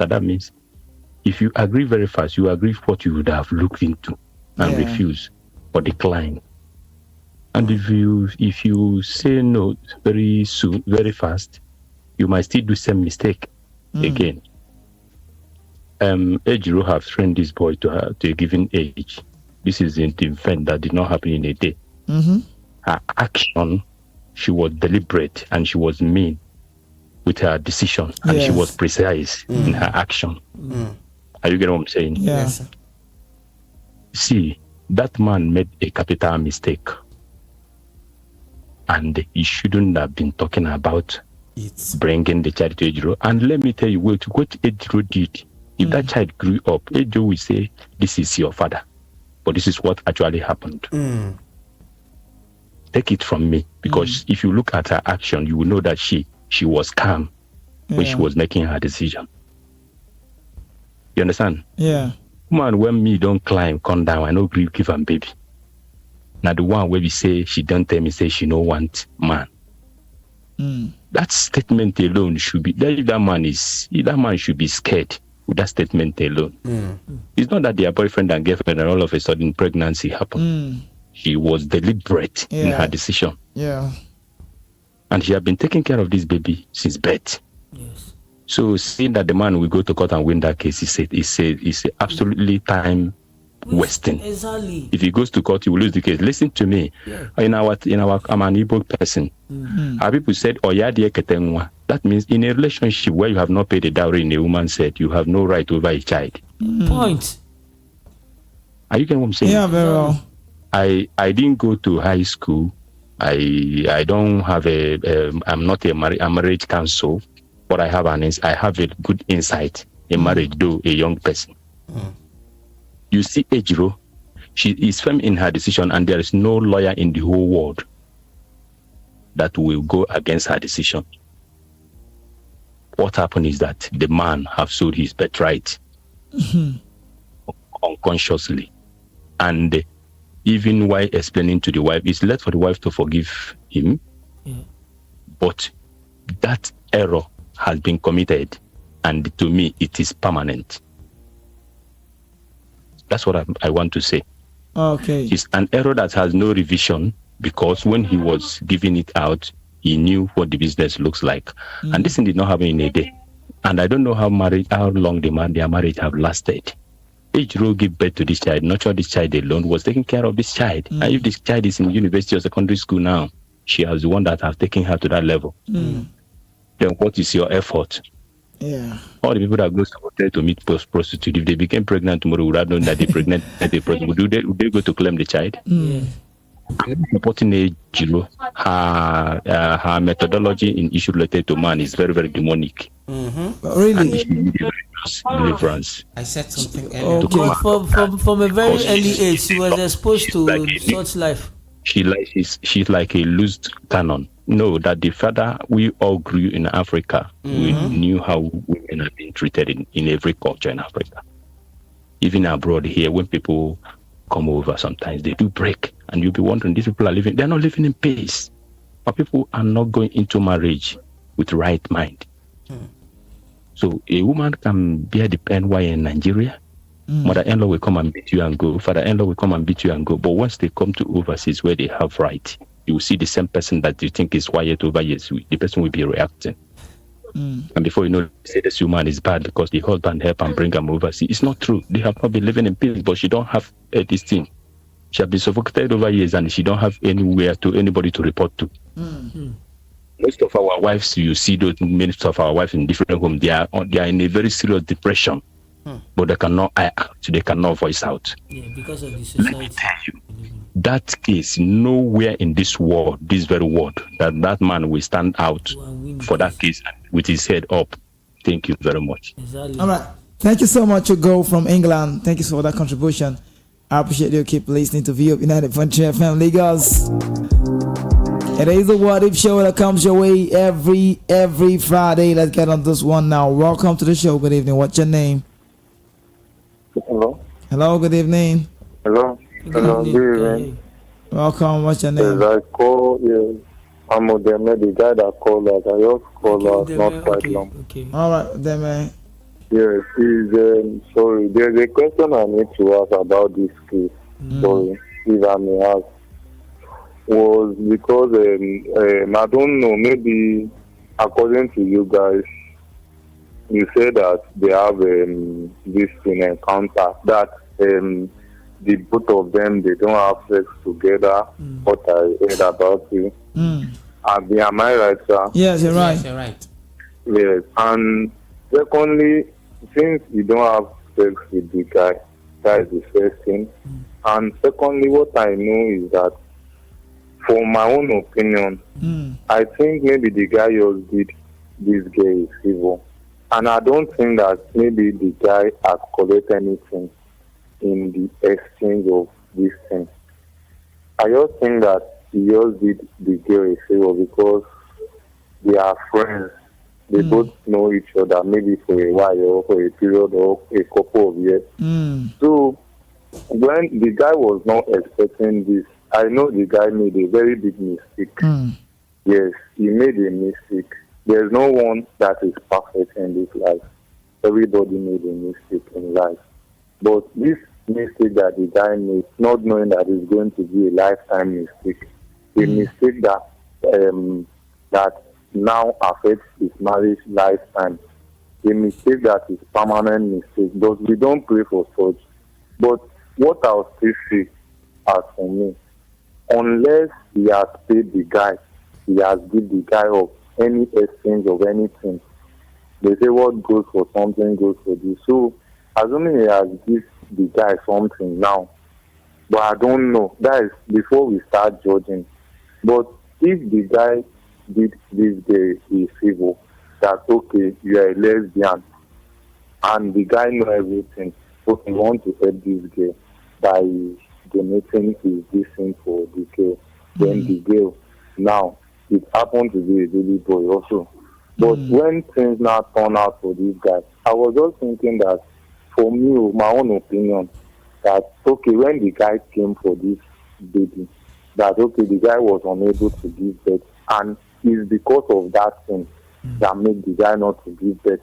that means if you agree very fast, you agree what you would have looked into and refuse or decline. And if you say no very soon, very fast, you might still do same mistake again. Ejiro have trained this boy to a given age. This is an event that did not happen in a day. Her action, she was deliberate and she was mean with her decision, and she was precise in her action. Are you getting what I'm saying? Yeah. Yes, sir. See, that man made a capital mistake, and he shouldn't have been talking about bringing the child to Ejiro. And let me tell you what Ejiro did. If that child grew up, Ejiro will say, "This is your father," but this is what actually happened. Take it from me, because if you look at her action, you will know that she was calm when she was making her decision. You understand? Yeah. Woman, when me don't climb, come down, I no grief give am baby. Now the one where we say she don't tell me, say she no want man. That statement alone should be that man should be scared with that statement alone. It's not that they are boyfriend and girlfriend and all of a sudden pregnancy happened. She was deliberate in her decision. Yeah. And she had been taking care of this baby since birth. Yes. So saying that the man will go to court and win that case, is absolutely time wasting. Exactly. If he goes to court, he will lose the case. Listen to me. Yeah. I'm an Igbo person. Our people said, "Oyadia ketengwa." That means in a relationship where you have not paid a dowry, in a woman said, you have no right over a child. Point. Are you getting what I'm saying? Yeah, very well. I didn't go to high school. I don't have I'm not a marriage counsel, but I have a good insight in marriage, though a young person. You see Ejiro, She is firm in her decision, and there is no lawyer in the whole world that will go against her decision. What happened is that the man have sold his birthright unconsciously, and even while explaining to the wife, it's left for the wife to forgive him, but that error has been committed, and to me, it is permanent. That's what I want to say. Okay. It's an error that has no revision, because when he was giving it out, he knew what the business looks like. And this thing did not happen in a day. And I don't know how long their marriage have lasted. Ejiro gave birth to this child, nurtured this child alone, was taking care of this child. And if this child is in university or secondary school now, she has the one that have taken her to that level. Then what is your effort? Yeah. All the people that go to hotel to meet prostitute, if they became pregnant tomorrow, would have known that they pregnant at the prostitute. Would they go to claim the child? Reporting Ejiro, her methodology in issue related to man is very, very demonic. Really? Deliverance. I said something earlier. But from a very early age, she was exposed to such life. She's like a loose cannon. No, that the father, we all grew in Africa. We knew how women are being treated in every culture in Africa. Even abroad here, when people come over, sometimes they do break, and you'll be wondering, these people they're not living in peace. But people are not going into marriage with the right mind. So a woman can bear the pain while in Nigeria. Mother-in-law will come and beat you and go. Father-in-law will come and beat you and go. But once they come to overseas where they have right, you will see the same person that you think is quiet over years. The person will be reacting. And before you know, say this woman is bad because the husband help and bring them overseas. It's not true. They have not been living in peace, but she don't have this thing. She has been suffocated over years, and she don't have anybody to report to. Most of our wives, you see those most of our wives in different homes, they are in a very serious depression, but they cannot act, they cannot voice out. Yeah, because of the society. Let me tell you, that case, nowhere in this world, this very world, that man will stand out for that case with his head up. Thank you very much. Exactly. All right. Thank you so much, Ugo from England. Thank you for that contribution. I appreciate you. Keep listening to VO United Frontier FM Lagos. It is a What If show that comes your way every Friday. Let's get on this one now. Welcome to the show. Good evening. What's your name? Hello. Hello. Good evening. Hello. Hello. Good evening. Welcome. What's your name? Yes, I call. Yes, I'm Odeme, the guy that called us. I just called us not quite long. Okay. All right, then, man. Yes, sorry. There's a question I need to ask about this case. Sorry, if I may ask. Was because I don't know, maybe according to you guys, you say that they have this thing encounter that the both of them, they don't have sex together. What I heard about you. Am I right, sir? Yes, you're right. Yes, you're right. Yes, and secondly, since you don't have sex with the guy, that is the first thing. And secondly, what I know is that, for my own opinion, I think maybe the guy just did this girl is evil. And I don't think that maybe the guy has collected anything in the exchange of this thing. I just think that he just did the girl a favor because they are friends. They both know each other, maybe for a while or for a period of a couple of years. So when the guy was not expecting this, I know the guy made a very big mistake. Yes, he made a mistake. There's no one that is perfect in this life. Everybody made a mistake in life. But this mistake that the guy made, not knowing that it's going to be a lifetime mistake, a mistake that that now affects his marriage lifetime, a mistake that is permanent mistake. But we don't pray for such. But what I'll still say, as for me, unless he has paid the guy, he has given the guy up any exchange of anything. They say what goes for something goes for this. So assuming he has given the guy something now, but I don't know. That is before we start judging. But if the guy did this girl a favor, that okay, you are a lesbian, and the guy know everything, so he want to help this girl by donating his this thing for the girl. Then the girl, now, it happened to be a baby boy also. But when things now turn out for this guy, I was just thinking that, for me, my own opinion, that, okay, when the guy came for this baby, that, okay, the guy was unable to give birth, and it's because of that thing that made the guy not to give birth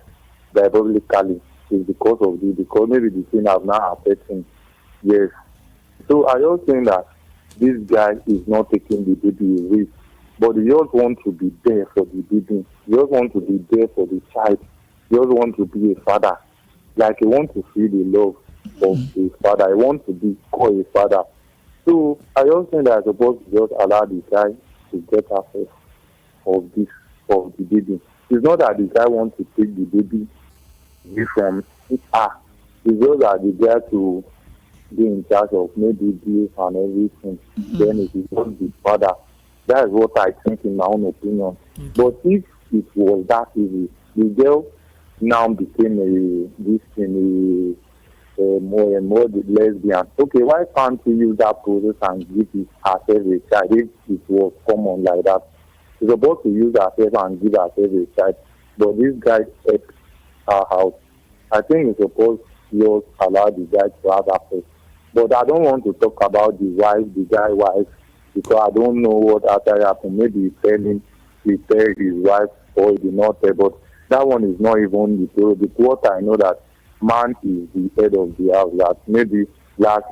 diabolically. It's because of this, because maybe the thing has now affected him. Yes. So I just think that this guy is not taking the baby away, but he just want to be there for the baby. He just want to be there for the child. He just want to be a father. Like, he want to feel the love of his father. He want to be called a father. So I just think that I supposed to just allow the guy to get access of the baby. It's not that the guy wants to take the baby away from her. It's just that the guy to be in charge of maybe bills and everything. Then it is not the father. That is what I think, in my own opinion. But if it was that easy, the girl now became more the lesbian. Okay, why can't we use that process and give it herself a child if it was common like that? She's supposed to use herself and give herself a child. But this guy helped her out. I think it's supposed to allow the guy to have access. But I don't want to talk about the guy wife, because I don't know what after happened. Maybe he tell his wife, or he did not tell. But that one is not even the truth. Because what I know, that man is the head of the house, that maybe last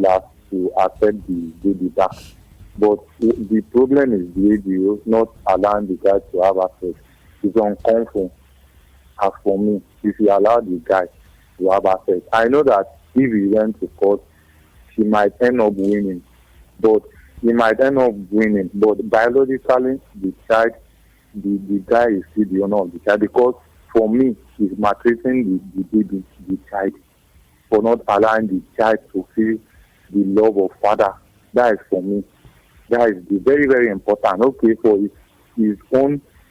to accept the baby back. But the problem is the lady not allowing the guy to have access. It's uncomfortable. As for me, if you allow the guy to have access, I know that if he went to court, she might end up winning. But biologically, the child, the guy is still the owner of the child, because for me, he's maltreating the baby, the child, for not allowing the child to feel the love of father. That is for me. That is very, very important. Okay, for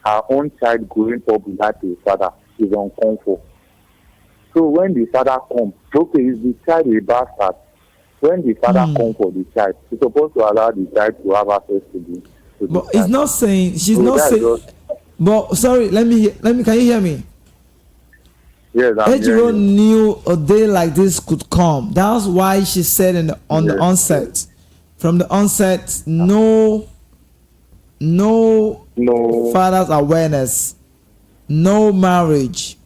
her own child growing up without a father is uncomfortable. So when the father comes, okay, is the child a bastard? When the father comes for the child, he's supposed to allow the child to have access to the But child. it's not saying, she's not saying. But sorry, let me. Can you hear me? Yes, I'm Ejiro hearing you. knew a day like this could come. That's why she said the onset, from the onset, no father's awareness, no marriage,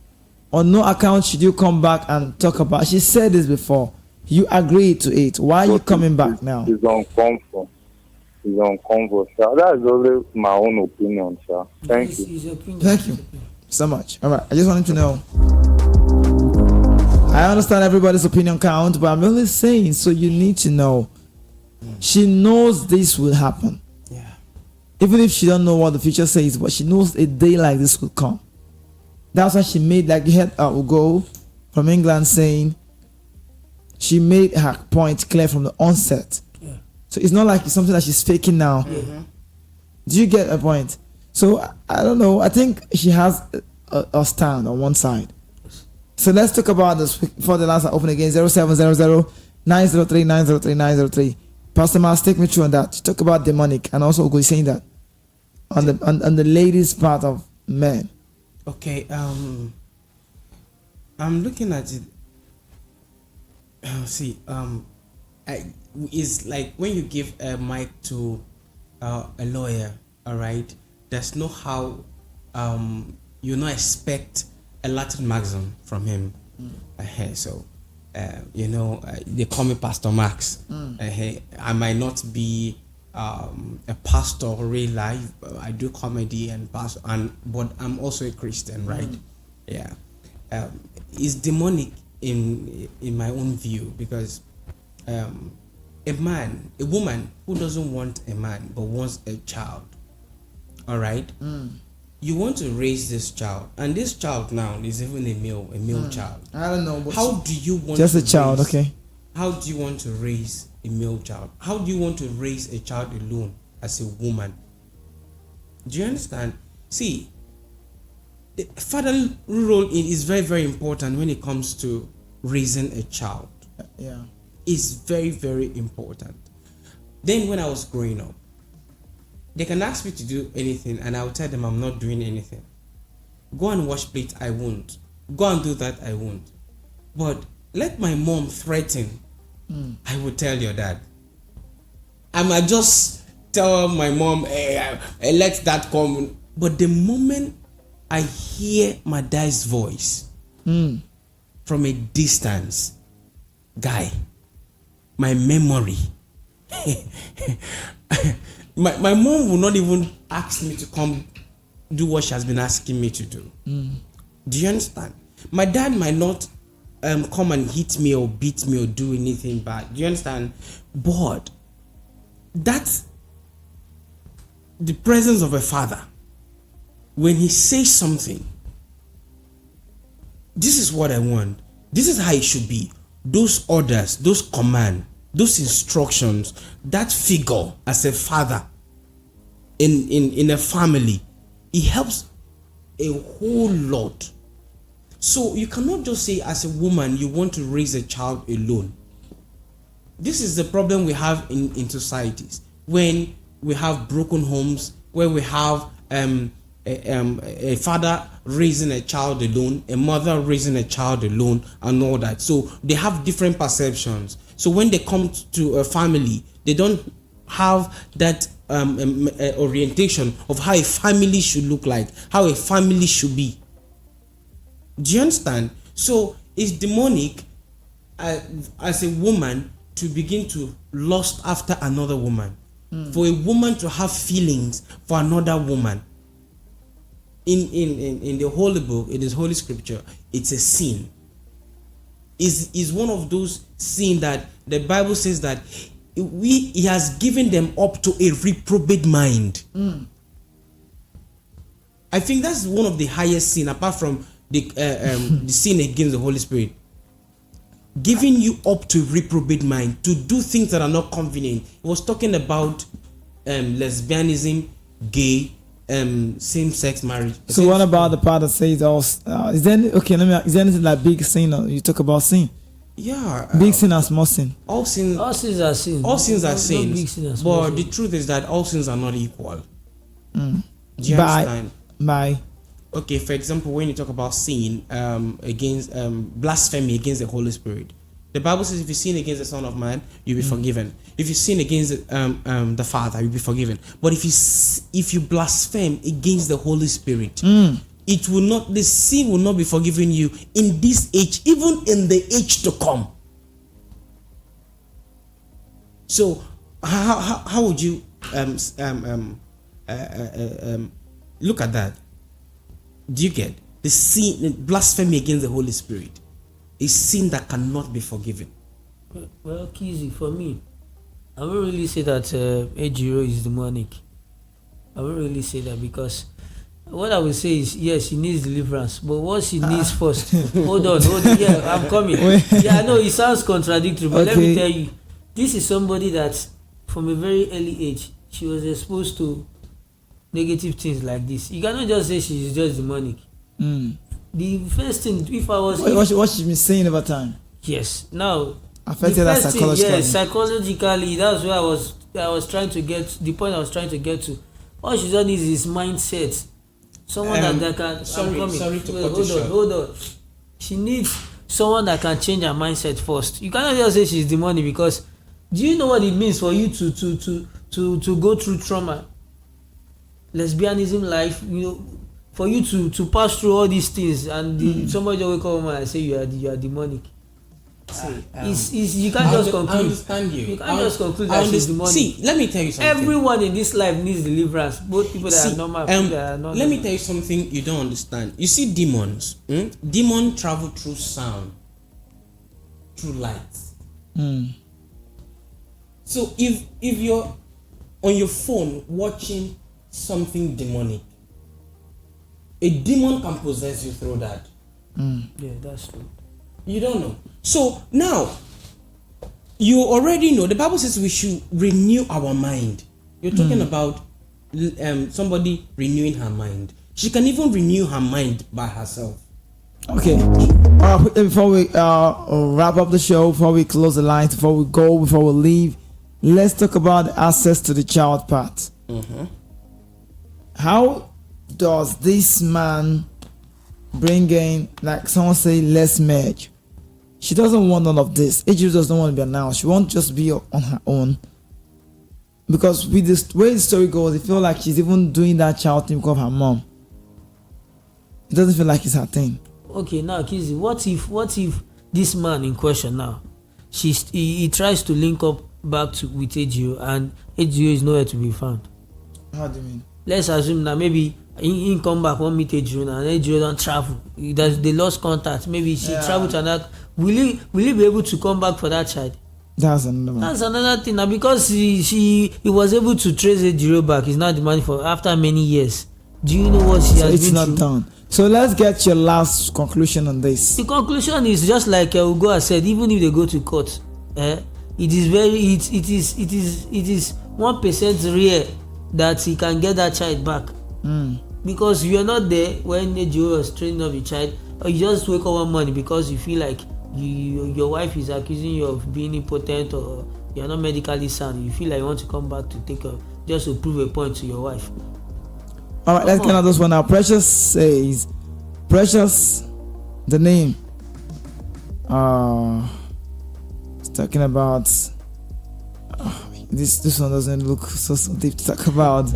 on no account should you come back and talk about. She said this before. You agreed to it. Why are you coming back now? It's uncomfortable. It's uncomfortable, sir. That is only my own opinion, sir. Thank you. Thank you so much. All right. I just wanted to know. I understand everybody's opinion count, but I'm only saying, so you need to know. She knows this will happen. Yeah. Even if she don't know what the future says, but she knows a day like this will come. That's why she made, like you heard Ugo from England saying, she made her point clear from the onset. Yeah. So it's not like it's something that she's faking now. Mm-hmm. Do you get a point? So I don't know. I think she has a stand on one side. So let's talk about this before the lines are open again. 0700-903-903-903. Pastor Miles, take me through on that. Talk about demonic, and also Ugo saying that on the ladies' part of men. Okay. I'm looking at it. See, it's like when you give a mic to a lawyer, all right, there's no how you not expect a Latin maxim from him. So they call me Pastor Max. I might not be a pastor real life. I do comedy and pastor, but I'm also a Christian, right? Yeah. It's demonic in my own view, because a woman who doesn't want a man but wants a child, all right, you want to raise this child, and this child now is even a male child. I don't know. How do you want just to a child? raise, okay. How do you want to raise a male child? How do you want to raise a child alone as a woman? Do you understand? See, the father role is very, very important when it comes to raising a child. Yeah. It's very, very important. Then when I was growing up, they can ask me to do anything and I'll tell them I'm not doing anything. Go and wash plates, I won't. Go and do that, I won't. But let my mom threaten, I will tell your dad. I might just tell my mom, hey, let that come. But the moment I hear my dad's voice from a distance, guy, my memory, my mom will not even ask me to come do what she has been asking me to do. Do you understand? My dad might not come and hit me or beat me or do anything bad. Do you understand? But that's the presence of a father. When he says something, this is what I want, this is how it should be, those orders, those commands, those instructions, that figure as a father in a family, it helps a whole lot. So you cannot just say as a woman you want to raise a child alone. This is the problem we have in societies. When we have broken homes, where we have a father raising a child alone, a mother raising a child alone, and all that. So they have different perceptions. So when they come to a family, they don't have that orientation of how a family should look like, how a family should be. Do you understand? So it's demonic as a woman to begin to lust after another woman. For a woman to have feelings for another woman. In the Holy Book, in this Holy Scripture, it's a sin. Is one of those sins that the Bible says that he has given them up to a reprobate mind. I think that's one of the highest sin, apart from the sin against the Holy Spirit. Giving you up to reprobate mind to do things that are not convenient. He was talking about lesbianism, gay, same-sex marriage. So what about the part that says is there anything like big sin? You talk about sin. Yeah, big sin and small sin. All sins are sins. All sins are sins. Big sin and small but sin. the truth is that all sins are not equal. Do you understand? Okay, for example, when you talk about sin against blasphemy against the Holy Spirit, the Bible says if you sin against the Son of Man, you'll be forgiven. If you sin against the Father, you'll be forgiven. But if you blaspheme against the Holy Spirit, it will not. The sin will not be forgiven you in this age, even in the age to come. So, how would you look at that? Do you get the sin, blasphemy against the Holy Spirit? Is sin that cannot be forgiven. Well, Kizzy, for me, I won't really say that Ejiro is demonic. I won't really say that, because what I will say is, yes, he needs deliverance, but what he needs first. Hold on, yeah, I'm coming. Yeah, I know it sounds contradictory, but let me tell you, this is somebody that from a very early age, she was exposed to negative things like this. You cannot just say she's just demonic. The first thing, if I was... What she's been saying over time? Yes. Now... Affected her psychologically. Yes, psychologically, that's where I was trying to get... The point I was trying to get to. All she's done is his mindset. Someone that can... Sorry to cut you short. Hold on. She needs someone that can change her mindset first. You cannot just say she's demonic, because... Do you know what it means for you to go through trauma? Lesbianism life, for you to pass through all these things, and somebody just wake up and say you are demonic. You can't just conclude. I understand you. You can't just conclude that she's demonic. See, let me tell you something. Everyone in this life needs deliverance. Both people that are normal, people that are not. Let me tell you something you don't understand. You see, demons. Demons travel through sound, through light. So if you're on your phone watching something demonic, a demon can possess you through that. Yeah, that's true. You don't know. So now, you already know. The Bible says we should renew our mind. You're talking about somebody renewing her mind. She can even renew her mind by herself. Okay. Before we wrap up the show, before we close the lines, before we leave, let's talk about access to the child part. How does this man bring in, like someone say, let's merge? She doesn't want none of this. Ejiro doesn't want to be announced. She won't just be on her own. Because with the way the story goes, it feels like she's even doing that child thing because of her mom. It doesn't feel like it's her thing. Okay, now Kizzy, what if this man in question now, he tries to link up back with Ejiro and Ejiro is nowhere to be found? How do you mean? Let's assume that maybe he come back, won't meet Ejiro and Ejiro don't travel. They lost contact. Maybe she traveled to another. Will he be able to come back for that child? That's another one. That's another thing. Now because he was able to trace Ejiro back, he's not demanding for after many years. Do you know what she has been through? It's not done. So let's get your last conclusion on this. The conclusion is just like Ugo has said. Even if they go to court, it is 1% rare that he can get that child back. Because you are not there when Ejiro was training up the child, or you just wake up one morning because you feel like your wife is accusing you of being impotent or you are not medically sound. You feel like you want to come back to take her just to prove a point to your wife. All right, let's get on this one now. Precious says, Precious, the name. It's talking about. This one doesn't look so deep to talk about.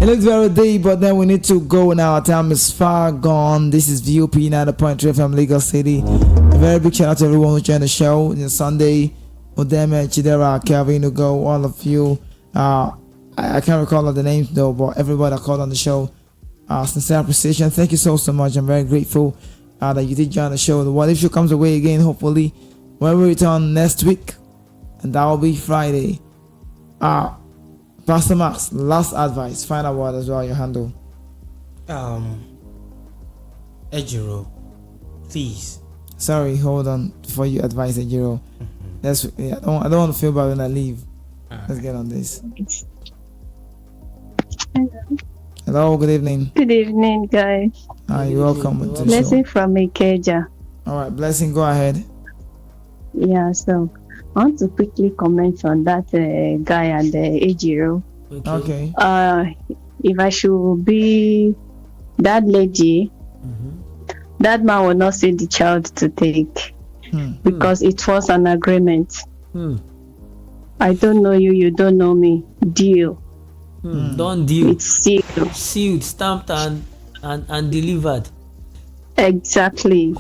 It looks very deep, but then we need to go now. Our time is far gone. This is VOP 90.3 from Lagos City. A very big shout out to everyone who joined the show on Sunday. Odeme, Chidera, Kelvin, Ugo, all of you. I can't recall all the names though, but everybody that called on the show, sincere appreciation. Thank you so much. I'm very grateful that you did join the show. The What If Show comes away again, hopefully, when we return next week, and that will be Friday. Pastor Max, last advice, final word as well, your handle. Ejiro, please. Sorry, hold on before you advise Ejiro. I don't want to feel bad when I leave. Let's get on this. Hello, good evening. Good evening, guys. You're welcome to the show. Blessing from Ikeja. All right, Blessing, go ahead. Yeah, so I want to quickly comment on that guy and the Ejiro. Okay. If I should be that lady, that man will not see the child to take because it was an agreement. I don't know you, you don't know me. Deal. Don't deal. It's sealed. Sealed, stamped, and delivered. Exactly.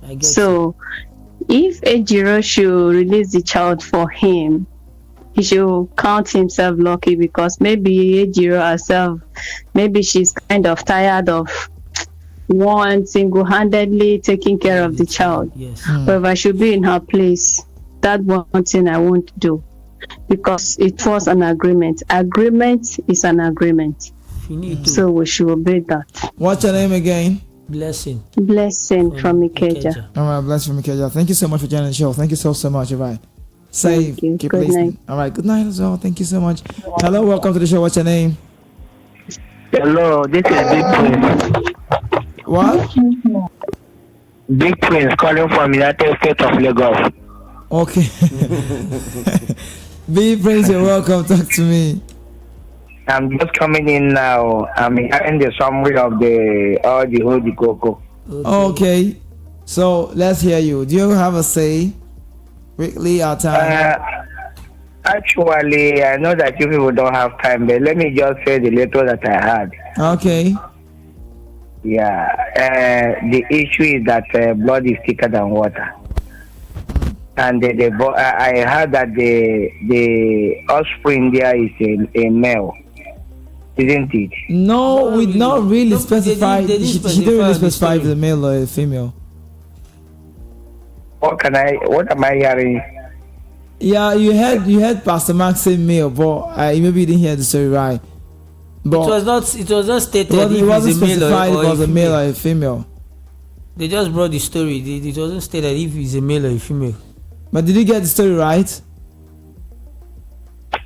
I guess so. If Ejiro should release the child for him, he should count himself lucky because maybe Ejiro herself, maybe she's kind of tired of one single-handedly taking care of the child. Yes. But if I should be in her place, that one thing I won't do because it was an agreement. Agreement is an agreement. So we should obey that. What's your name again? Blessing from Ikeja. All right, Blessing from Ikeja. Thank you so much for joining the show. Thank you so much. All right. Safe. Keep good listening. Night. All right. Good night as well. Thank you so much. Hello. Welcome to the show. What's your name? Hello. This is Big Prince. What? Big Prince calling from United States of Lagos. Okay. Big Prince, you're welcome. Talk to me. I'm just coming in now. I'm hearing the summary of the Holy Coco. Okay. So let's hear you. Do you have a say? Quickly, our time. Actually, I know that you people don't have time, but let me just say the little that I had. Okay. Yeah. The issue is that blood is thicker than water. And I heard that the offspring there is a male. Isn't it? No, we not really specified. They didn't She didn't really specify if the it's a male or a female. What am I hearing? Yeah, you heard Pastor Mark say male, but maybe you didn't hear the story right. But it was not stated it wasn't if it's a male specified if it was a male female. or a female. They just brought the story. It wasn't stated if it's a male or a female. But did you get the story right?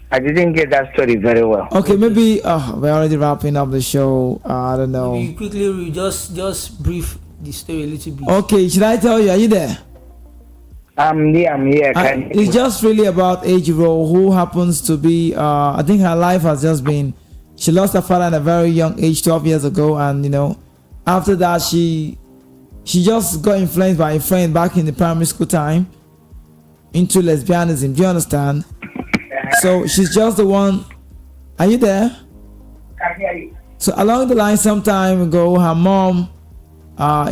I didn't get that story very well. Okay, maybe we're already wrapping up the show. I don't know. Maybe quickly, just brief the story a little bit. Okay, should I tell you? Are you there? I'm here. It's just really about Ejiro, who happens to be, I think her life has just been, she lost her father at a very young age, 12 years ago. And, you know, after that, she just got influenced by a friend back in the primary school time into lesbianism. Do you understand? So she's just the one. Are you there? So along the line, some time ago, her mom,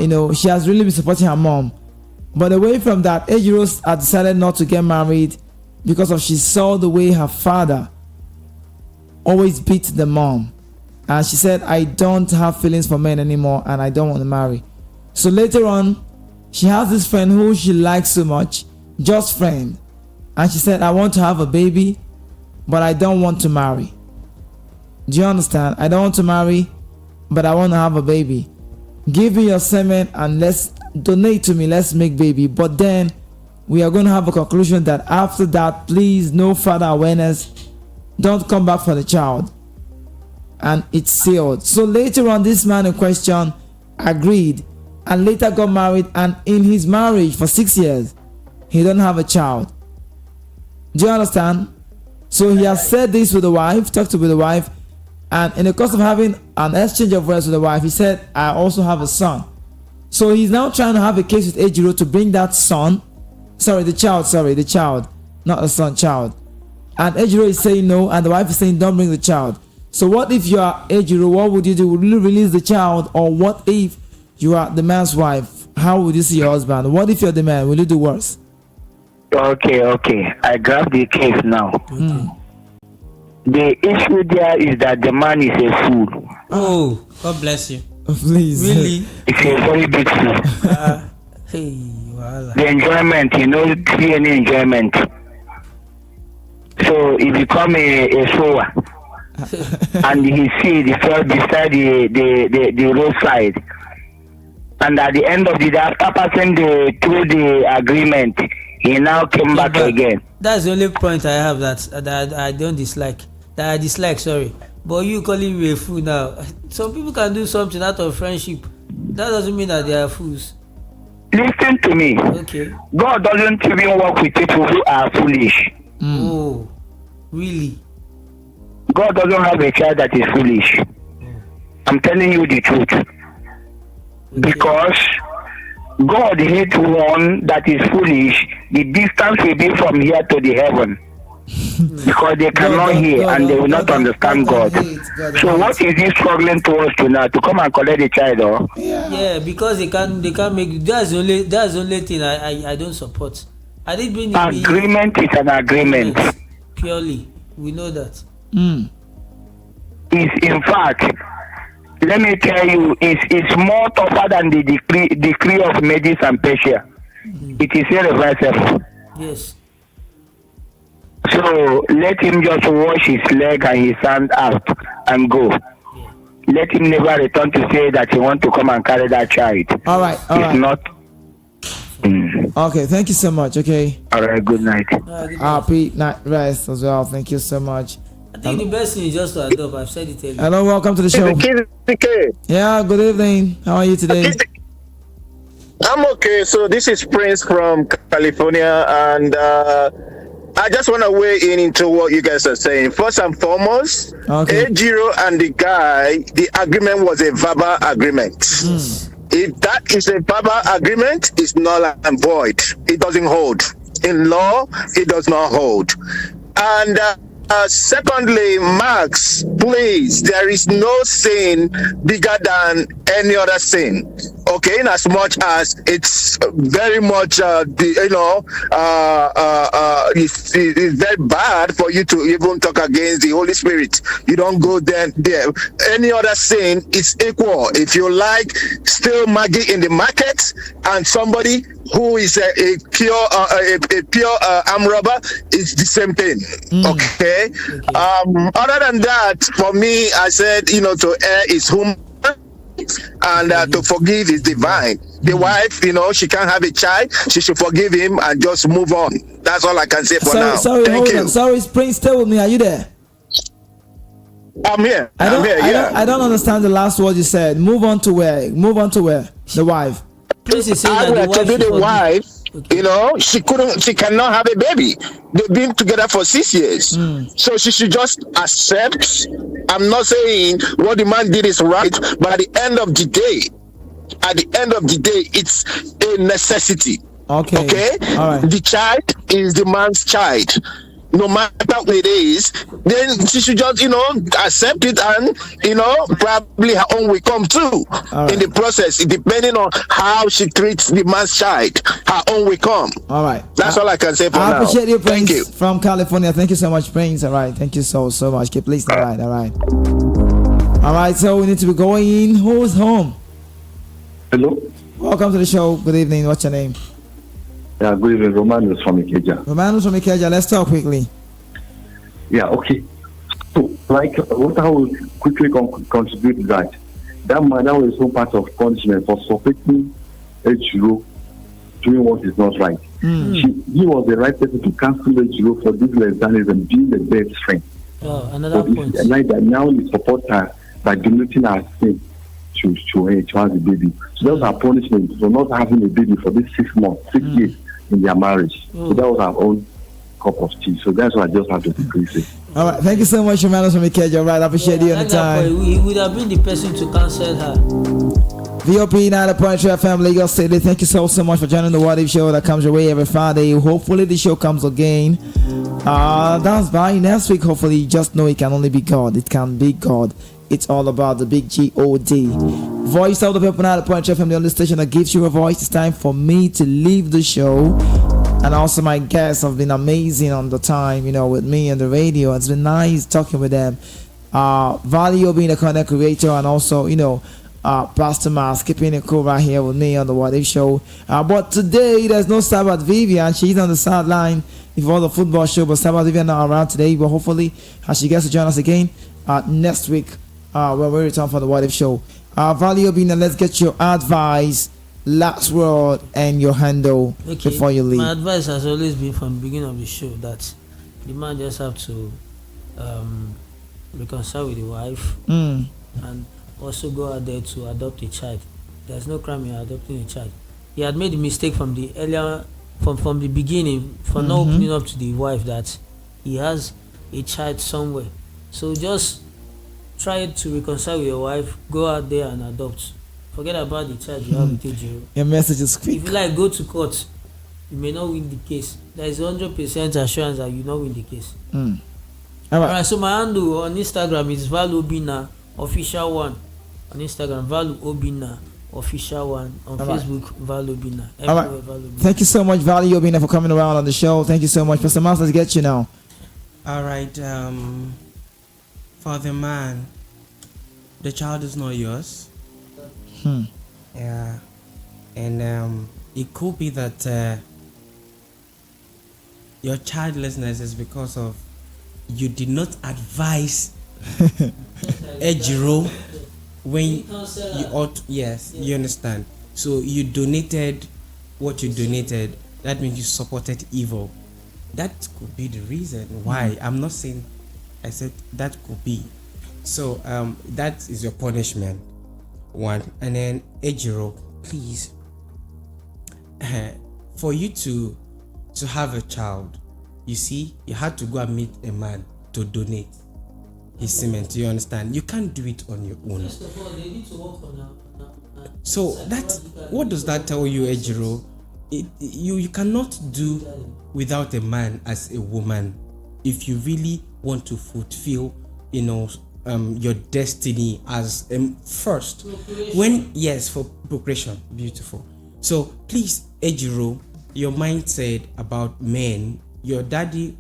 you know, she has really been supporting her mom. But away from that, Ejiro had decided not to get married because of she saw the way her father always beat the mom. And she said, I don't have feelings for men anymore and I don't want to marry. So later on, she has this friend who she likes so much, just friend. And she said, I want to have a baby, but I don't want to marry. Do you understand? I don't want to marry, but I want to have a baby. Give me your semen and let's donate to me. Let's make baby. But then we are going to have a conclusion that after that, please, no further awareness. Don't come back for the child. And it's sealed. So later on, this man in question agreed and later got married. And in his marriage for 6 years, he don't have a child. Do you understand? So he has said this with the wife, talked to with the wife. And in the course of having an exchange of words with the wife, he said, I also have a son. So he's now trying to have a case with Ejiro to bring that son. The child. Not a son, child. And Ejiro is saying no, and the wife is saying don't bring the child. So what if you are Ejiro? What would you do? Would you release the child? Or what if you are the man's wife? How would you see your husband? What if you're the man? Will you do worse? Okay. I grab the case now. The issue there is that the man is a fool. Oh, God bless you. Please. Really? It's a very big fool. Hey, voila. The enjoyment, you know, see any enjoyment. So he become a sower. And he fell beside the roadside. And at the end of the day, after passing through the agreement, he now came back again. That's the only point I have that I don't dislike. That I dislike, sorry. But you calling me a fool now. Some people can do something out of friendship. That doesn't mean that they are fools. Listen to me. Okay. God doesn't even work with people who are foolish. Oh, really? God doesn't have a child that is foolish. I'm telling you the truth. Okay. Because God hates one that is foolish. The distance will be from here to the heaven. Because they cannot hear and they will not understand God. So what is he struggling towards tonight? To come and collect the child, or? Yeah, because they can't make. That's the only thing I don't support. I did bring agreement is an agreement. Yes, purely, we know that. Is in fact, let me tell you, it's more tougher than the decree of Medes and Persia. It is irreversible. Yes. So let him just wash his leg and his hand out and go. Yeah. Let him never return to say that he want to come and carry that child. All right. Not. Okay, thank you so much. Okay. All right, good night. Happy night rest as well. Thank you so much. I think the best thing is just to adopt. I've said it earlier. Hello, welcome to the show. Yeah, good evening. How are you today? I'm okay. So this is Prince from California, and I just want to weigh in into what you guys are saying. First and foremost, Ejiro and the guy, the agreement was a verbal agreement. If that is a verbal agreement, it's null and void. It doesn't hold. In law, it does not hold. And secondly, Max, please, there is no sin bigger than any other sin. Okay, in as much as it's very much, it's very bad for you to even talk against the Holy Spirit. You don't go there. Any other sin is equal. If you like steal Maggie in the market and somebody who is a pure arm robber, it's the same thing. Okay. Other than that, for me, I said, to err is human. And to forgive is divine. The wife, she can't have a child. She should forgive him and just move on. That's all I can say for now. Thank you. Sorry, Prince, stay with me. Are you there? I'm here. I don't understand the last word you said. Move on to where? The wife. Prince is saying that the wife You know, she cannot have a baby. They've been together for 6 years. So she should just accept. I'm not saying what the man did is right, but at the end of the day, it's a necessity. Okay? All right. The child is the man's child. No matter what it is, then she should just, accept it, and, probably her own will come too. Right. In the process, depending on how she treats the man's child, her own will come. All right. That's all I can say for now. I appreciate you, Prince. Thank you. From California. Thank you so much, Prince. All right. Thank you so much. Keep listening. All right. All right. So we need to be going. Who's home? Hello. Welcome to the show. Good evening. What's your name? Yeah, good evening. Romanus from Ikeja. Romanus from Ikeja. Let's talk quickly. Yeah, okay. So, what I will quickly contribute to that man, that was some part of punishment for supporting Ejiro doing what is not right. He was the right person to cancel Ejiro for this lesbianism, being the best friend. Oh, another point. Like that, now he support her by donating her sin to her to have a baby. So that was our punishment for not having a baby for this 6 years in their marriage. So that was our own cup of tea. So that's what I just have to quickly say. All right, thank you so much, Romanus from Ikeja. All right, I appreciate you on the time. He would have been the person to cancel her. VOP 90.3 FM Lagos City. Thank you so much for joining the What If Show that comes your way every Friday. Hopefully the show comes again. That's by next week. Hopefully, just know it can only be God. It can be God. It's all about the big G-O-D. Voice of the people 90.3 FM, the only station that gives you a voice. It's time for me to leave the show. And also my guests have been amazing on the time, with me on the radio. It's been nice talking with them. Value being a content creator, and also, Pastor Mas keeping it cool right here with me on the What If Show. But today there's no Sabat Vivian. She's on the sideline before the football show, but Sabat Vivian not around today. But hopefully she gets to join us again next week when we return for the What If Show. Value being, let's get your advice, last word, and your handle before you leave. My advice has always been from the beginning of the show that the man just have to reconcile with the wife and also go out there to adopt a child. There's no crime in adopting a child. He had made a mistake from the beginning for not opening up to the wife that he has a child somewhere. So just try to reconcile with your wife, go out there and adopt. Forget about the child you have with Ejiro. Your message is quick. If you go to court, you may not win the case. There is 100% assurance that you not win the case. All right. So my handle on Instagram is ValObina Official 1. On Instagram, ValObina Official 1. On Facebook, ValObina. All right. ValObina. Thank you so much, ValObina, for coming around on the show. Thank you so much. Pastor Mas, let's get you now. All right. For the man, the child is not yours. Yeah. And it could be that your childlessness is because of you did not advise Ejiro when you ought. Yes, you understand. So you donated what you donated. That means you supported evil. That could be the reason why. I'm not saying. I said that could be. So that is your punishment. One. And then Ejiro, please, for you to have a child, you see, you had to go and meet a man to donate his semen. You understand? You can't do it on your own. First of all, they need to work on so what does that tell you, Ejiro? You cannot do without a man as a woman if you really want to fulfill, your destiny as first. For procreation. Beautiful. So please, Ejiro, your mindset about men, your daddy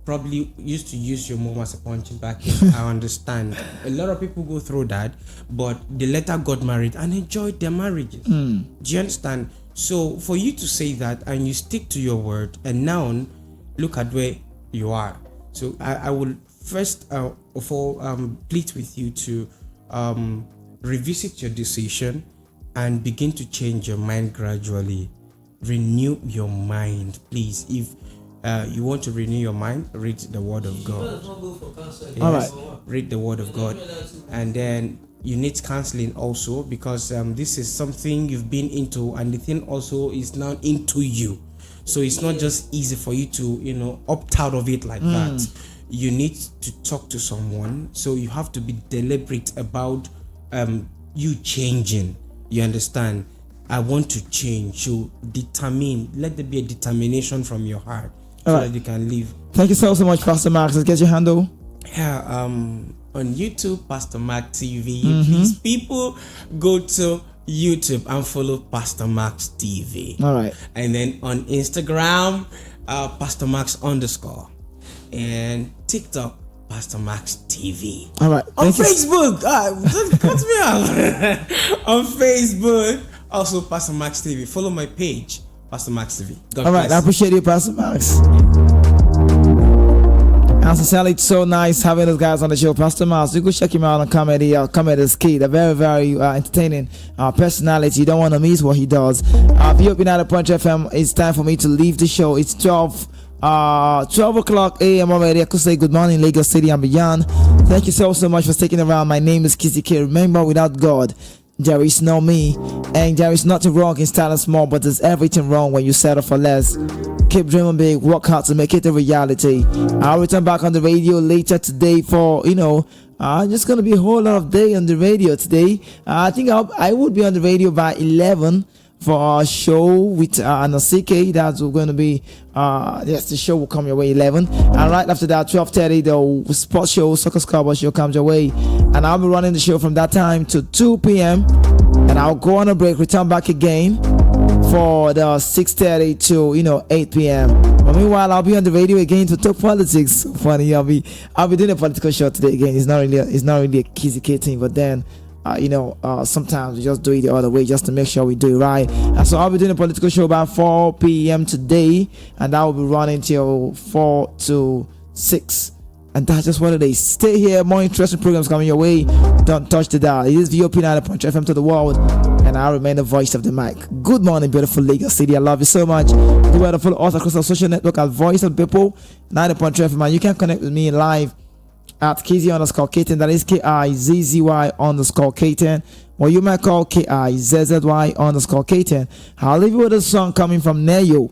probably used to use your mom as a punching bag. I understand. A lot of people go through that, but they later got married and enjoyed their marriages. Do you understand? So for you to say that and you stick to your word, and now look at where you are. So I will first of all plead with you to revisit your decision and begin to change your mind gradually. Renew your mind, please. If you want to renew your mind, read the word of God. Yes, all right. Read the word of God. And then you need counseling also, because this is something you've been into, and the thing also is now into you. So it's not just easy for you to, opt out of it like that. You need to talk to someone. So you have to be deliberate about you changing. You understand? I want to change. So let there be a determination from your heart so that you can live. Thank you so much, Pastor Max. Let's get your handle. Yeah, on YouTube, Pastor Max TV. Please, people, go to YouTube and follow Pastor Max TV. All right. And then on Instagram, Pastor Max _ and TikTok, Pastor Max TV. All right. On Facebook, don't cut me out. On Facebook, also Pastor Max TV. Follow my page, Pastor Max TV. God All right. bless. I appreciate you, Pastor Max. And sincerely, it's so nice having those guys on the show. Pastor Miles, you go check him out on Comedy. Comedy is key. They're very, very entertaining personality. You don't want to miss what he does. VOP 90.3 FM, it's time for me to leave the show. It's 12 o'clock a.m. already. I could say good morning, Lagos City and beyond. Thank you so much for sticking around. My name is Kizzy K. Remember, without God, there is no me, and there is nothing wrong in starting small, but there's everything wrong when you settle for less. Keep dreaming big, work hard to make it a reality. I'll return back on the radio later today for, just going to be a whole lot of day on the radio today. I think I would be on the radio by 11 for our show with Anasike. That's going to be, the show will come your way 11. And right after that, 12:30, the sports show, Soccer Scrabble show comes your way. And I'll be running the show from that time to 2 p.m. And I'll go on a break, return back again for the 6:30 to 8 p.m. But meanwhile, I'll be on the radio again to talk politics. Funny, I'll be doing a political show today again. It's not really a Kizzy K thing, but then sometimes we just do it the other way just to make sure we do it right. And so I'll be doing a political show about 4 p.m. today, and that will be running till 4 to 6. And that's just what it is. Stay here, more interesting programs coming your way. Don't touch the dial. It is VOP 90.3 FM to the world, and I remain the voice of the mic. Good morning, beautiful Lagos City. I love you so much. The world of follow us across our social network at Voice of People 90.3 FM. And you can connect with me live at Kizzy_Katen. That is KIZZY_Katen. Or you might call KIZZY_Katen. I'll leave you with a song coming from Neyo.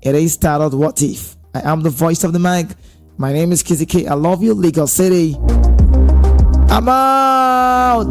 It is titled What If. I am the voice of the mic. My name is Kizzy K. I love you, Lagos City. I'm out.